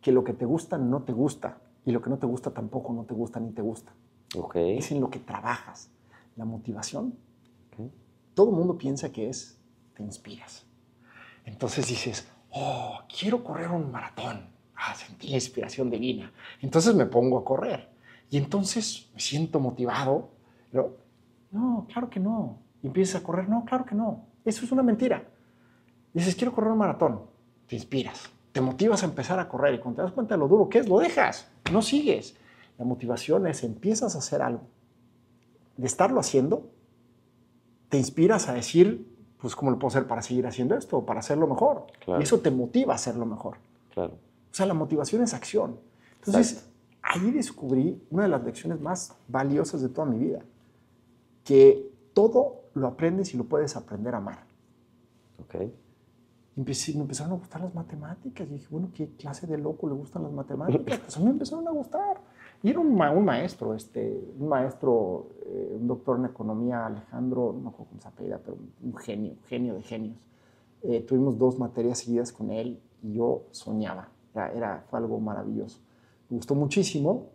que lo que te gusta no te gusta. Y lo que no te gusta tampoco no te gusta ni te gusta. Okay. Es en lo que trabajas. La motivación. Okay. Todo el mundo piensa que te inspiras. Entonces dices, oh, quiero correr un maratón. Sentí la inspiración divina. Entonces me pongo a correr. Y entonces me siento motivado. Pero, no, claro que no. Y empiezas a correr. No, claro que no. Eso es una mentira. Dices, quiero correr un maratón. Te inspiras. Te motivas a empezar a correr y cuando te das cuenta de lo duro que es, lo dejas, no sigues. La motivación es, empiezas a hacer algo. De estarlo haciendo, te inspiras a decir, pues, ¿cómo lo puedo hacer para seguir haciendo esto? Para hacerlo mejor. Claro. Y eso te motiva a hacerlo mejor. Claro. O sea, la motivación es acción. Entonces, ahí descubrí una de las lecciones más valiosas de toda mi vida, que todo lo aprendes y lo puedes aprender a amar. Ok. Me empezaron a gustar las matemáticas. Y dije, bueno, ¿qué clase de loco le gustan las matemáticas? Pues a mí me empezaron a gustar. Y era un maestro, un doctor en economía, Alejandro, no me acuerdo cómo se apellida, pero un genio de genios. Tuvimos 2 materias seguidas con él y yo soñaba. Fue algo maravilloso. Me gustó muchísimo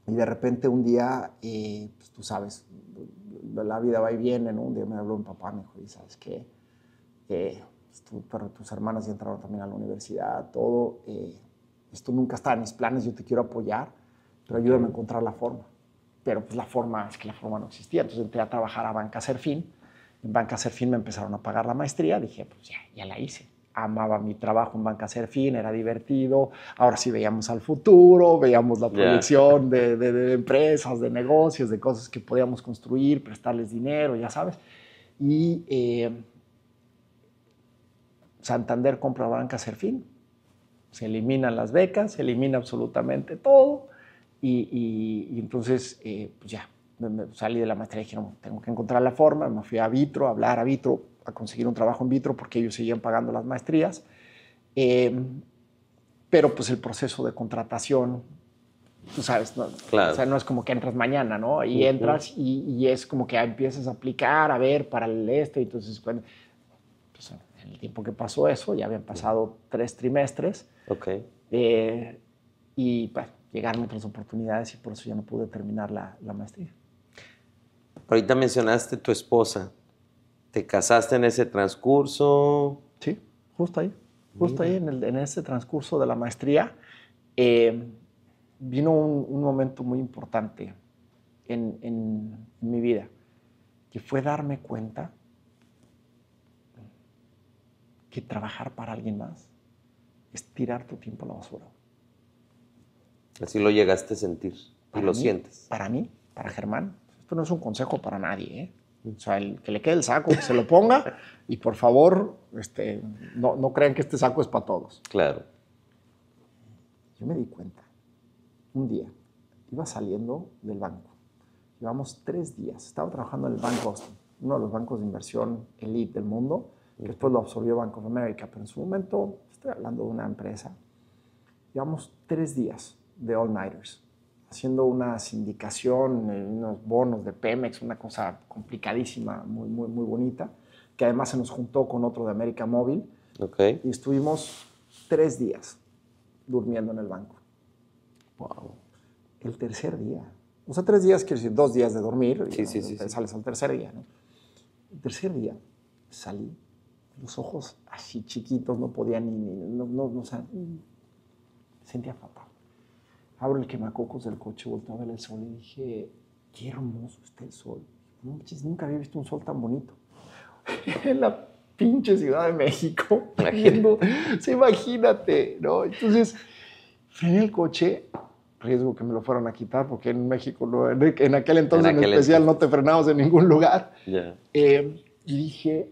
y de repente un día, pues tú sabes, la vida va y viene, ¿no? Un día me habló mi papá, me dijo, ¿y sabes qué? Pero tus hermanas ya entraron también a la universidad, todo. Esto nunca está en mis planes, yo te quiero apoyar, pero ayúdame a encontrar la forma. Pero pues la forma no existía. Entonces entré a trabajar a Banca Serfín. En Banca Serfín me empezaron a pagar la maestría. Dije, pues ya la hice. Amaba mi trabajo en Banca Serfín, era divertido. Ahora sí veíamos al futuro, veíamos la proyección de empresas, de negocios, de cosas que podíamos construir, prestarles dinero, ya sabes. Y Santander compra Banca Serfín, se eliminan las becas, se elimina absolutamente todo y entonces pues ya me salí de la maestría y dije, no, tengo que encontrar la forma. Me fui a Vitro, a hablar a Vitro, a conseguir un trabajo en Vitro porque ellos seguían pagando las maestrías. Pero pues el proceso de contratación, tú sabes, ¿no? Claro. O sea, no es como que entras mañana, ¿no? Y entras y es como que empiezas a aplicar, a ver para el y entonces pues, en el tiempo que pasó eso, ya habían pasado 3 trimestres. Ok. Y bueno, llegaron otras oportunidades y por eso ya no pude terminar la maestría. Ahorita mencionaste tu esposa. ¿Te casaste en ese transcurso? Sí, justo ahí. Justo ahí, en ese transcurso de la maestría, vino un momento muy importante en mi vida, que fue darme cuenta que trabajar para alguien más es tirar tu tiempo a la basura. Así lo llegaste a sentir y lo sientes. Para mí, para Germán, esto no es un consejo para nadie, ¿eh? O sea, el que le quede el saco, que se lo ponga y por favor, no crean que este saco es para todos. Claro. Yo me di cuenta, un día, iba saliendo del banco, llevamos 3 días, estaba trabajando en el Bank Boston, uno de los bancos de inversión elite del mundo, que después lo absorbió Bank of America, pero en su momento, estoy hablando de una empresa, llevamos 3 días de all-nighters, haciendo una sindicación, unos bonos de Pemex, una cosa complicadísima, muy, muy, muy bonita, que además se nos juntó con otro de América Móvil. Okay. Y estuvimos 3 días durmiendo en el banco. Wow. El tercer día, o sea, 3 días quiere decir 2 días de dormir, Sí, sales al tercer día, ¿no? El tercer día salí, los ojos así chiquitos, no podía o sea, sentía fatal. Abro el quemacocos del coche, volteo a ver el sol y dije, qué hermoso está el sol. No, nunca había visto un sol tan bonito. En la pinche Ciudad de México. Imagínate, ¿no? Entonces, frené el coche, riesgo que me lo fueran a quitar, porque en México, en aquel entonces en especial, no te frenabas en ningún lugar. Yeah. Y dije,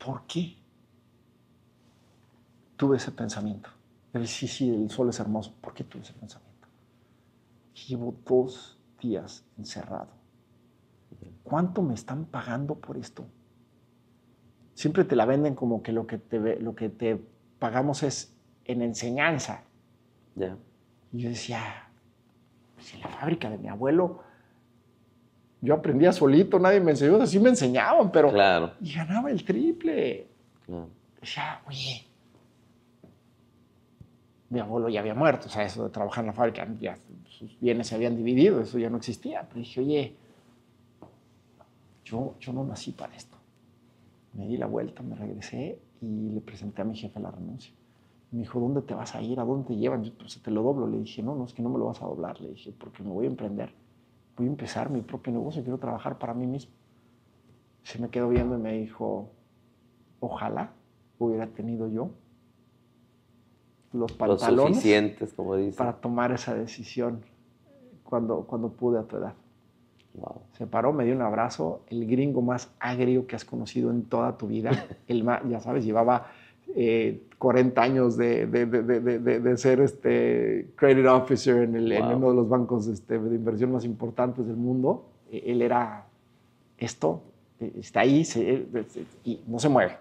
¿por qué? Tuve ese pensamiento. Sí, el sol es hermoso. ¿Por qué tuve ese pensamiento? Llevo 2 días encerrado. ¿Cuánto me están pagando por esto? Siempre te la venden como que lo que te pagamos es en enseñanza. Yeah. Y yo decía, pues en la fábrica de mi abuelo, yo aprendía solito, nadie me enseñó, así me enseñaban, pero claro. Y ganaba el triple. Claro. Decía, oye, mi abuelo ya había muerto, o sea, eso de trabajar en la fábrica, ya sus bienes se habían dividido, eso ya no existía. Pero dije, oye, yo no nací para esto. Me di la vuelta, me regresé y le presenté a mi jefe la renuncia. Me dijo, ¿dónde te vas a ir? ¿A dónde te llevan? Yo, pues te lo doblo. Le dije, no, es que no me lo vas a doblar. Le dije, porque me voy a emprender. Voy a empezar mi propio negocio, quiero trabajar para mí mismo. Se me quedó viendo y me dijo, ojalá hubiera tenido yo los pantalones lo suficientes, como dice, para tomar esa decisión cuando pude a tu edad. Wow. Se paró, me dio un abrazo, el gringo más agrio que has conocido en toda tu vida. Ya sabes, llevaba 40 años de ser credit officer en uno de los bancos de inversión más importantes del mundo. Él era esto, está ahí y no se mueve.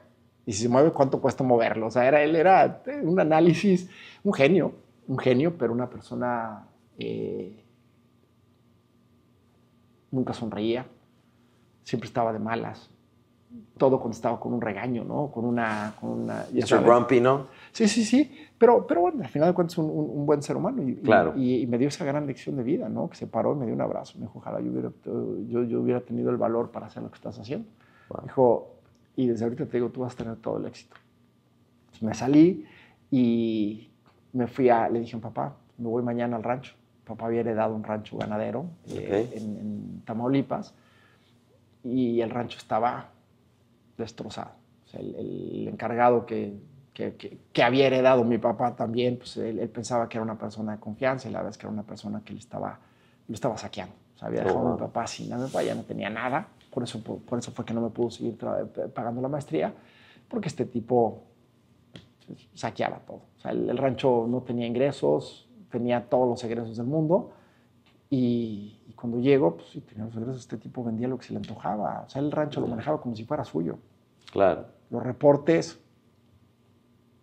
Y si se mueve, ¿cuánto cuesta moverlo? O sea, él era un análisis, un genio, pero una persona nunca sonreía, siempre estaba de malas. Todo contestaba con un regaño, ¿no? Con una Mr. Grumpy, ¿no? Sí. Pero bueno, al final de cuentas, un buen ser humano. Claro. Y me dio esa gran lección de vida, ¿no? Que se paró y me dio un abrazo. Me dijo, ojalá yo hubiera tenido el valor para hacer lo que estás haciendo. Wow. Me dijo, y desde ahorita te digo, tú vas a tener todo el éxito. Entonces me salí y le dije a mi papá, me voy mañana al rancho. Papá había heredado un rancho ganadero en Tamaulipas y el rancho estaba destrozado. O sea, el encargado que había heredado mi papá también, pues él pensaba que era una persona de confianza y la verdad es que era una persona que lo estaba saqueando. O sea, había dejado a mi papá sin nada, mi papá ya no tenía nada, por eso fue que no me pudo seguir pagando la maestría, porque este tipo saqueaba todo. O sea, el rancho no tenía ingresos, tenía todos los egresos del mundo y cuando llego, pues sí, tenía los egresos, este tipo vendía lo que se le antojaba. O sea, el rancho lo manejaba como si fuera suyo. Claro. Los reportes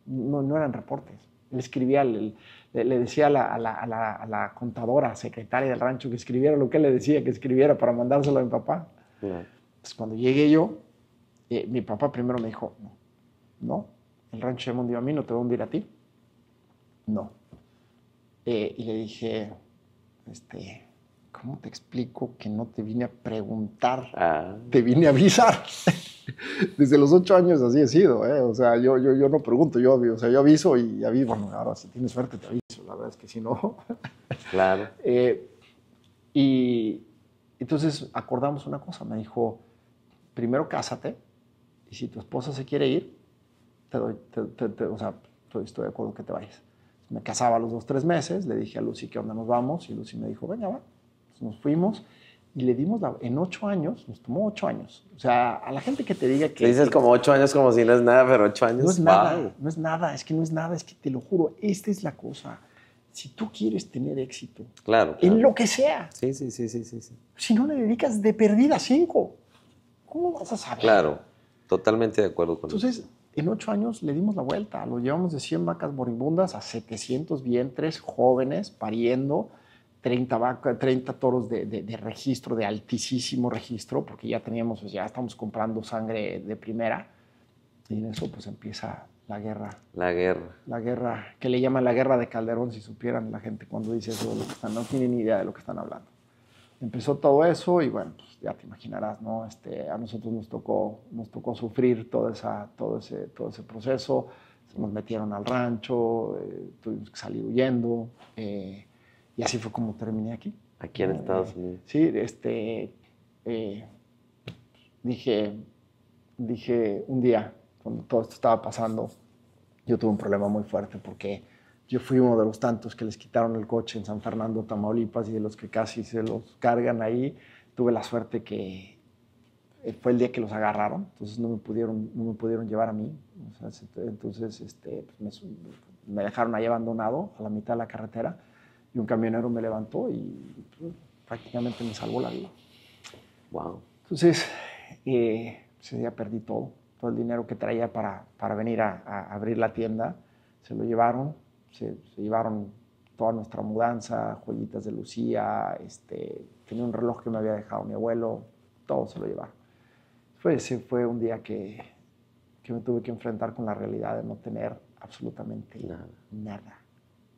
no eran reportes. Él escribía, le decía a la contadora, secretaria del rancho, que escribiera lo que él le decía que escribiera para mandárselo a mi papá. Entonces, cuando llegué yo, mi papá primero me dijo, no, el rancho ya me hundió a mí, no te va a hundir a ti. No. Y le dije, ¿cómo te explico que no te vine a preguntar? Te vine a avisar. Desde los 8 años así he sido, ¿eh? O sea, yo no pregunto, yo aviso y aviso. Bueno, ahora si tienes suerte te aviso, la verdad es que si no. Claro. Y entonces acordamos una cosa, me dijo, primero cásate y si tu esposa se quiere ir, estoy de acuerdo que te vayas. Me casaba a los 2 o 3 meses, le dije a Lucy que onda nos vamos y Lucy me dijo, venga, va. Entonces nos fuimos y le dimos, en 8 años, nos tomó 8 años. O sea, a la gente que te diga que... Dices como 8 años como si no es nada, pero 8 años... No es nada, no es nada, es que te lo juro, esta es la cosa. Si tú quieres tener éxito, claro. En lo que sea, sí. Si no le dedicas de perdida 5, ¿cómo vas a saber? Claro, totalmente de acuerdo con eso. Entonces, en 8 años le dimos la vuelta, lo llevamos de 100 vacas moribundas a 700 vientres jóvenes pariendo, 30 toros de registro, de altísimo registro, porque ya estamos comprando sangre de primera, y en eso pues empieza la guerra. La guerra, que le llaman la guerra de Calderón, si supieran la gente cuando dice eso, no tienen ni idea de lo que están hablando. Empezó todo eso y bueno, pues ya te imaginarás, ¿no? A nosotros nos tocó sufrir todo ese proceso. Nos metieron al rancho, tuvimos que salir huyendo y así fue como terminé aquí. Aquí en Estados Unidos. Sí, dije un día, cuando todo esto estaba pasando, yo tuve un problema muy fuerte porque yo fui uno de los tantos que les quitaron el coche en San Fernando, Tamaulipas, y de los que casi se los cargan ahí. Tuve la suerte que fue el día que los agarraron, entonces no me pudieron llevar a mí. O sea, entonces me dejaron ahí abandonado a la mitad de la carretera y un camionero me levantó y prácticamente me salvó la vida. Wow. Entonces, ese día perdí todo el dinero que traía para venir a abrir la tienda. Se lo llevaron, se llevaron toda nuestra mudanza, joyitas de Lucía, tenía un reloj que me había dejado mi abuelo, todo se lo llevaron. Ese fue un día que me tuve que enfrentar con la realidad de no tener absolutamente nada.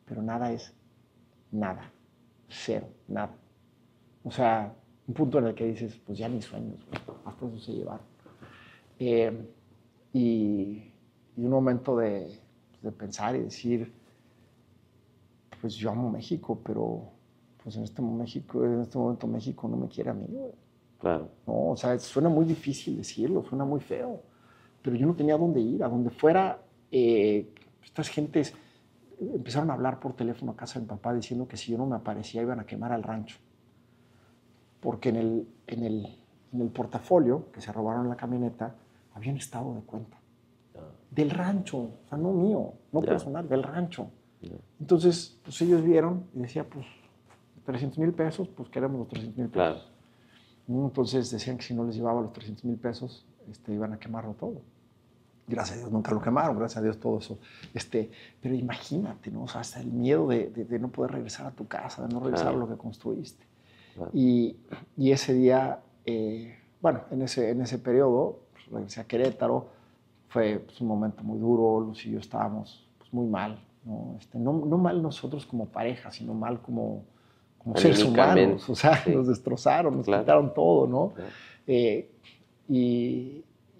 Pero nada es nada, cero, nada. O sea, un punto en el que dices, pues ya ni sueños, hasta eso se llevaron. Y un momento de pensar y decir, pues yo amo México, pero pues en este momento México no me quiere a mí. Claro. No, o sea, suena muy difícil decirlo, suena muy feo, pero yo no tenía dónde ir. A donde fuera, estas gentes empezaron a hablar por teléfono a casa de mi papá diciendo que si yo no me aparecía iban a quemar al rancho. Porque en el portafolio que se robaron en la camioneta había un estado de cuenta. del rancho, o sea, no mío, no personal, del rancho. Entonces, pues ellos vieron y decía, pues, 300,000 pesos, pues queremos los 300,000 pesos. Claro. Entonces decían que si no les llevaba los 300,000 pesos, iban a quemarlo todo. Gracias a Dios nunca lo quemaron, gracias a Dios todo eso. Pero imagínate, ¿no? O sea, hasta el miedo de no poder regresar a tu casa, de no regresar a lo que construiste. Y ese día, bueno, en ese periodo, pues, regresé a Querétaro. Fue pues, un momento muy duro. Luz y yo estábamos pues, muy mal, ¿no? No mal nosotros como pareja, sino mal como seres humanos. O sea, nos destrozaron, nos quitaron todo, ¿no? Claro.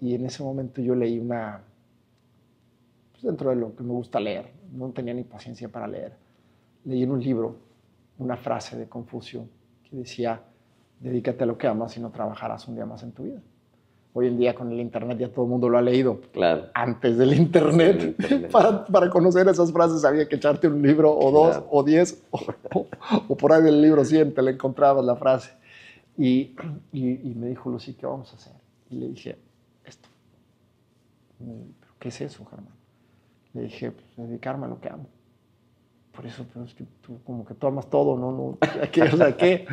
Y en ese momento yo leí pues dentro de lo que me gusta leer, no tenía ni paciencia para leer, leí en un libro una frase de Confucio que decía, dedícate a lo que amas y no trabajarás un día más en tu vida. Hoy en día con el internet ya todo el mundo lo ha leído. Claro. Antes del internet. Para conocer esas frases había que echarte un libro o dos o 10 o por ahí del libro 100 te le encontrabas la frase. Y me dijo, Lucy, ¿qué vamos a hacer? Y le dije, esto. ¿Pero qué es eso, Germán? Le dije, pues, dedicarme a lo que amo. Por eso, pero es que tú como que tú amas todo, ¿no? ¿Qué? O sea, ¿qué?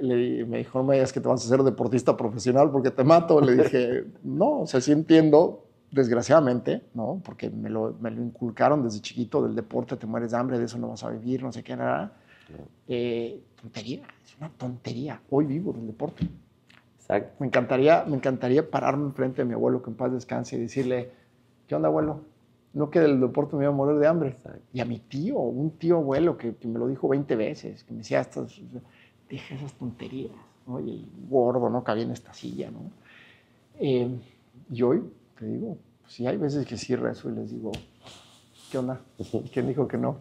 Me dijo, no me digas que te vas a hacer deportista profesional porque te mato. Le dije, no, o sea, sí entiendo, desgraciadamente, ¿no? Porque me lo inculcaron desde chiquito, del deporte te mueres de hambre, de eso no vas a vivir, no sé qué, nada. Tontería, es una tontería. Hoy vivo del deporte. Exacto. Me encantaría pararme enfrente de mi abuelo, que en paz descanse, y decirle, ¿qué onda, abuelo? No que del deporte me iba a morir de hambre. Exacto. Y a mi tío, un tío abuelo que me lo dijo 20 veces, que me decía, deja esas tonterías, ¿no? Y el gordo no cabía en esta silla, ¿no? Y hoy, te digo, sí hay veces que sí rezo y les digo, ¿qué onda? ¿Quién dijo que no?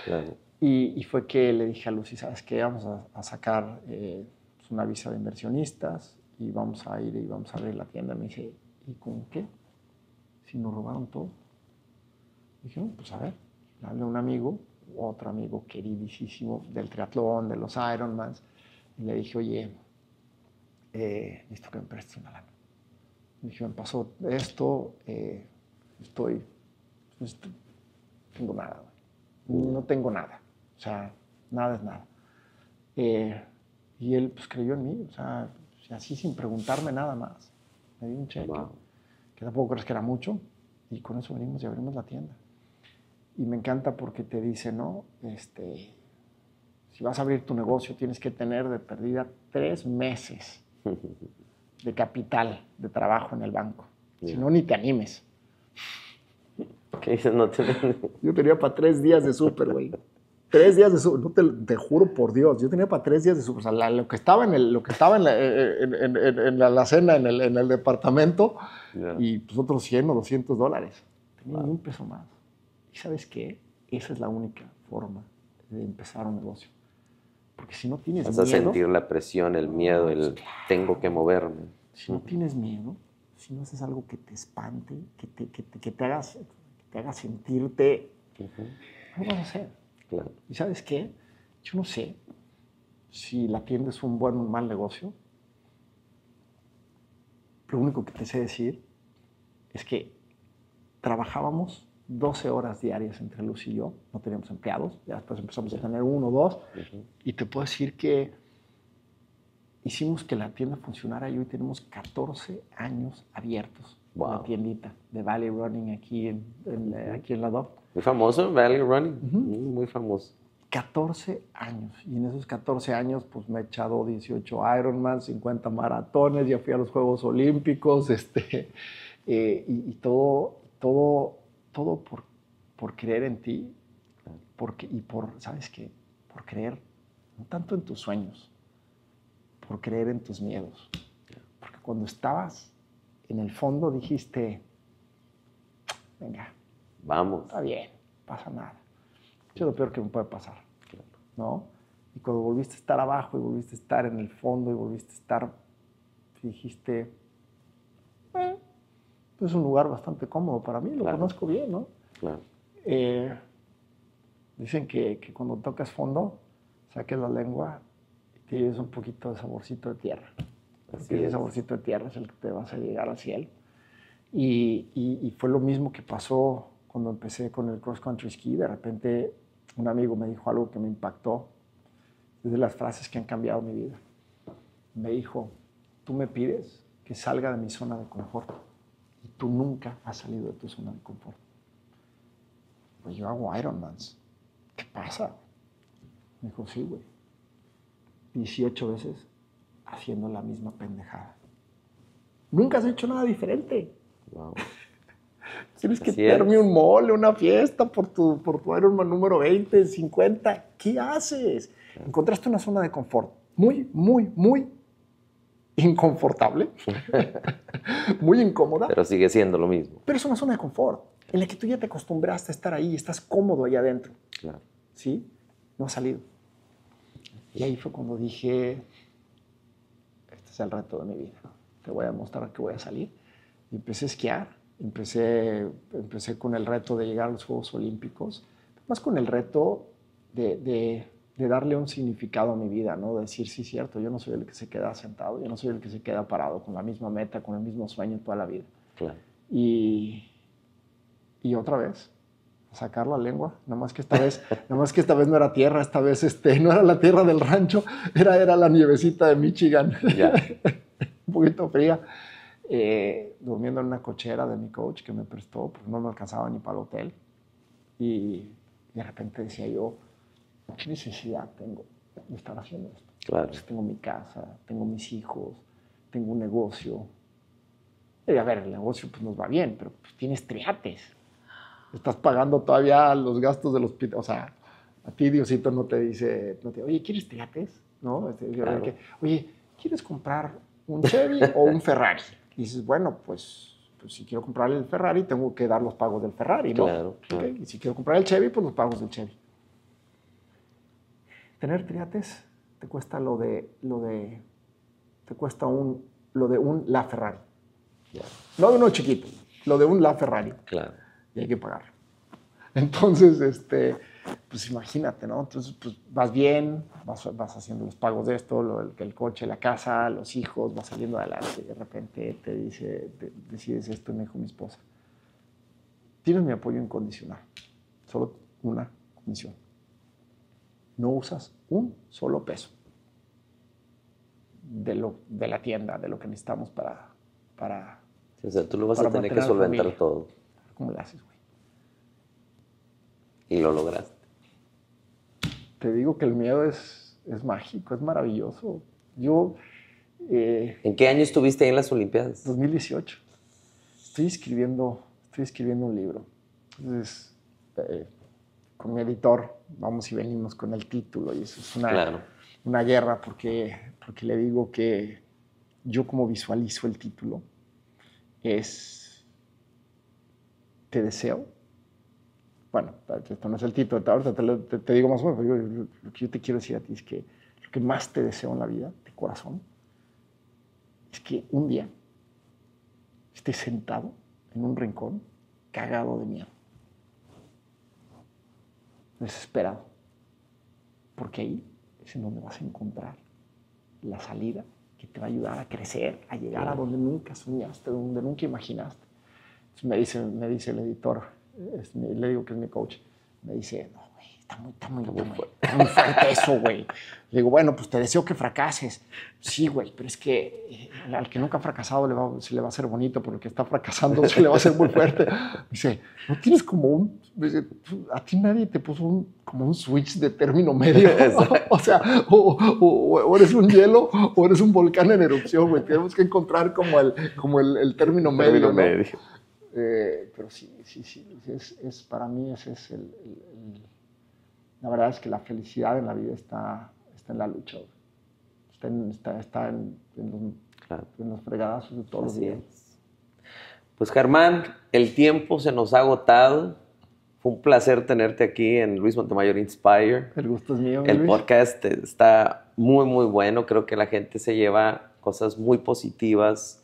Claro. Y fue que le dije a Lucy, ¿sabes qué? Vamos a sacar una visa de inversionistas y vamos a ir y vamos a abrir la tienda. Me dice, ¿y con qué? Si nos robaron todo. Dije, no, pues a ver, le hablé a un amigo, otro amigo queridísimo del triatlón, de los Ironmans, y le dije, oye, necesito que me prestes una lana. Le dije, me pasó esto, tengo nada, no tengo nada, o sea, nada es nada. Y él pues creyó en mí, o sea, así sin preguntarme nada más. Me dio un cheque, que tampoco crees que era mucho, y con eso venimos y abrimos la tienda. Y me encanta porque te dice, ¿no? Si vas a abrir tu negocio, tienes que tener de perdida 3 meses de capital, de trabajo en el banco. Si no, ni te animes. ¿Qué dices? No te... Yo tenía para 3 días de súper, güey. 3 días de súper. No te juro por Dios. Yo tenía para 3 días de súper. O sea, lo que estaba en la alacena, en el departamento, y pues otros $100 o $200. Tenía ni un peso más. ¿Y sabes qué? Esa es la única forma de empezar un negocio. Porque si no tienes miedo... Vas a sentir la presión, el miedo, el tengo que moverme. Si no tienes miedo, si no haces algo que te espante, que te haga sentirte, no lo vas a hacer. Claro. ¿Y sabes qué? Yo no sé si la tienda es un buen o un mal negocio. Lo único que te sé decir es que trabajábamos 12 horas diarias entre Luz y yo, no teníamos empleados, ya después empezamos a tener 1 o 2, y te puedo decir que hicimos que la tienda funcionara y hoy tenemos 14 años abiertos. La tiendita de Valley Running aquí en la DOP. Muy famoso, Valley Running, muy famoso. 14 años, y en esos 14 años pues me he echado 18 Ironman, 50 maratones, ya fui a los Juegos Olímpicos, y todo por creer en ti, ¿sabes qué? Por creer, no tanto en tus sueños, por creer en tus miedos. Porque cuando estabas en el fondo dijiste, venga, vamos. Está bien, pasa nada. Eso es lo peor que me puede pasar, ¿no? Y cuando volviste a estar abajo y volviste a estar en el fondo y volviste a estar, dijiste, es un lugar bastante cómodo para mí, lo conozco bien, ¿no? Claro. Dicen que cuando tocas fondo, saques la lengua y te lleves un poquito de saborcito de tierra. Porque ese saborcito de tierra es el que te va a hacer llegar al cielo. Y fue lo mismo que pasó cuando empecé con el cross country ski. De repente un amigo me dijo algo que me impactó. Es de las frases que han cambiado mi vida. Me dijo, tú me pides que salga de mi zona de confort y tú nunca has salido de tu zona de confort. Pues yo hago Ironmans. ¿Qué pasa? Me dijo, sí, güey. 18 veces haciendo la misma pendejada. Nunca has hecho nada diferente. Wow. Tienes que darme un mole, una fiesta por tu Ironman número 20, 50. ¿Qué haces? Claro. Encontraste una zona de confort muy, muy, muy inconfortable, muy incómoda. Pero sigue siendo lo mismo. Pero es una zona de confort en la que tú ya te acostumbraste a estar ahí, estás cómodo ahí adentro. Claro. ¿Sí? No has salido. Y ahí fue cuando dije, este es el reto de mi vida. Te voy a mostrar que voy a salir. Y empecé a esquiar. Empecé con el reto de llegar a los Juegos Olímpicos, más con el reto de darle un significado a mi vida, ¿no? De decir, sí, cierto, yo no soy el que se queda sentado, yo no soy el que se queda parado con la misma meta, con el mismo sueño toda la vida. Claro. Y otra vez, sacar la lengua, nada más que esta vez no era tierra, esta vez no era la tierra del rancho, era la nievecita de Michigan, Ya. Un poquito fría. Durmiendo en una cochera de mi coach que me prestó, porque no me alcanzaba ni para el hotel. Y de repente decía yo, ¿qué necesidad tengo de estar haciendo esto? Claro. Pues tengo mi casa, tengo mis hijos, tengo un negocio. Y a ver, el negocio pues nos va bien, pero pues tienes triates. Estás pagando todavía los gastos del hospital. O sea, a ti Diosito no te dice, oye, ¿quieres triates? ¿No? Claro. Oye, ¿quieres comprar un Chevy o un Ferrari? Y dices, bueno, pues si quiero comprar el Ferrari, tengo que dar los pagos del Ferrari, ¿no? Claro, claro. ¿Okay? Y si quiero comprar el Chevy, pues los pagos del Chevy. Tener triates te cuesta lo de un LaFerrari. Yeah. No de uno chiquito, lo de un LaFerrari. Claro. Y hay que pagar. Entonces, pues imagínate, ¿no? Entonces, pues vas bien, vas haciendo los pagos de esto, el coche, la casa, los hijos, vas saliendo adelante y de repente decides esto y me dijo mi esposa, tienes mi apoyo incondicional, solo una condición, no usas un solo peso de la tienda, de lo que necesitamos para Sí, o sea, tú lo vas a tener que solventar todo. ¿Cómo lo haces, güey? Y lo lograste. Te digo que el miedo es mágico, es maravilloso. Yo... ¿En qué año estuviste ahí en las Olimpiadas? 2018. Estoy escribiendo un libro. Entonces, con mi editor vamos y venimos con el título y eso es una guerra porque le digo que yo como visualizo el título es te deseo. Bueno, esto no es el título, ahorita te digo más o menos, pero lo que yo te quiero decir a ti es que lo que más te deseo en la vida, de corazón, es que un día estés sentado en un rincón, cagado de miedo, desesperado, porque ahí es en donde vas a encontrar la salida que te va a ayudar a crecer, a llegar a donde nunca soñaste, donde nunca imaginaste. Entonces me dice el editor, le digo que es mi coach, me dice, no, güey, está muy fuerte eso, güey. Le digo, bueno, pues te deseo que fracases. Sí, güey, pero es que al que nunca ha fracasado se le va a hacer bonito, pero el que está fracasando se le va a hacer muy fuerte. Dice, ¿no tienes como a ti nadie te puso como un switch de término medio? O sea, o eres un hielo o eres un volcán en erupción, güey. Tenemos que encontrar como el término medio, ¿no? Pero sí, para mí ese es la verdad es que la felicidad en la vida está en la lucha, está en los fregadazos de todos los días. Pues Germán, el tiempo se nos ha agotado. Fue un placer tenerte aquí en Luis Montemayor Inspire. El gusto es mío, El Luis. podcast está muy, muy bueno. Creo que la gente se lleva cosas muy positivas,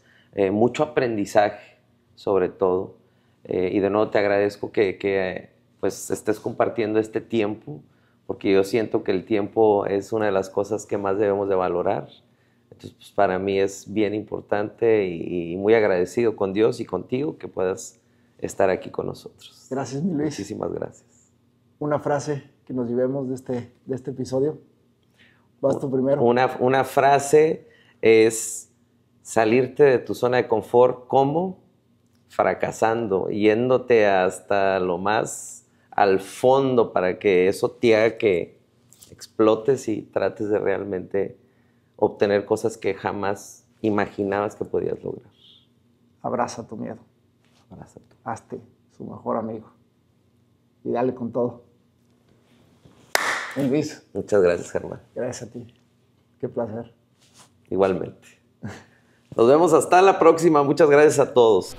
mucho aprendizaje sobre todo. Y de nuevo te agradezco que pues estés compartiendo este tiempo, porque yo siento que el tiempo es una de las cosas que más debemos de valorar. Entonces, pues, para mí es bien importante y muy agradecido con Dios y contigo que puedas estar aquí con nosotros. Gracias, mi Luis. Muchísimas gracias. Una frase que nos llevemos de este episodio. Vas tú primero. Una frase es salirte de tu zona de confort. ¿Cómo? Fracasando, yéndote hasta lo más al fondo para que eso te haga que explotes y trates de realmente obtener cosas que jamás imaginabas que podías lograr. Abraza tu miedo. Abraza tú. Hazte su mejor amigo. Y dale con todo. Luis. Muchas gracias, Germán. Gracias a ti. Qué placer. Igualmente. Nos vemos hasta la próxima. Muchas gracias a todos.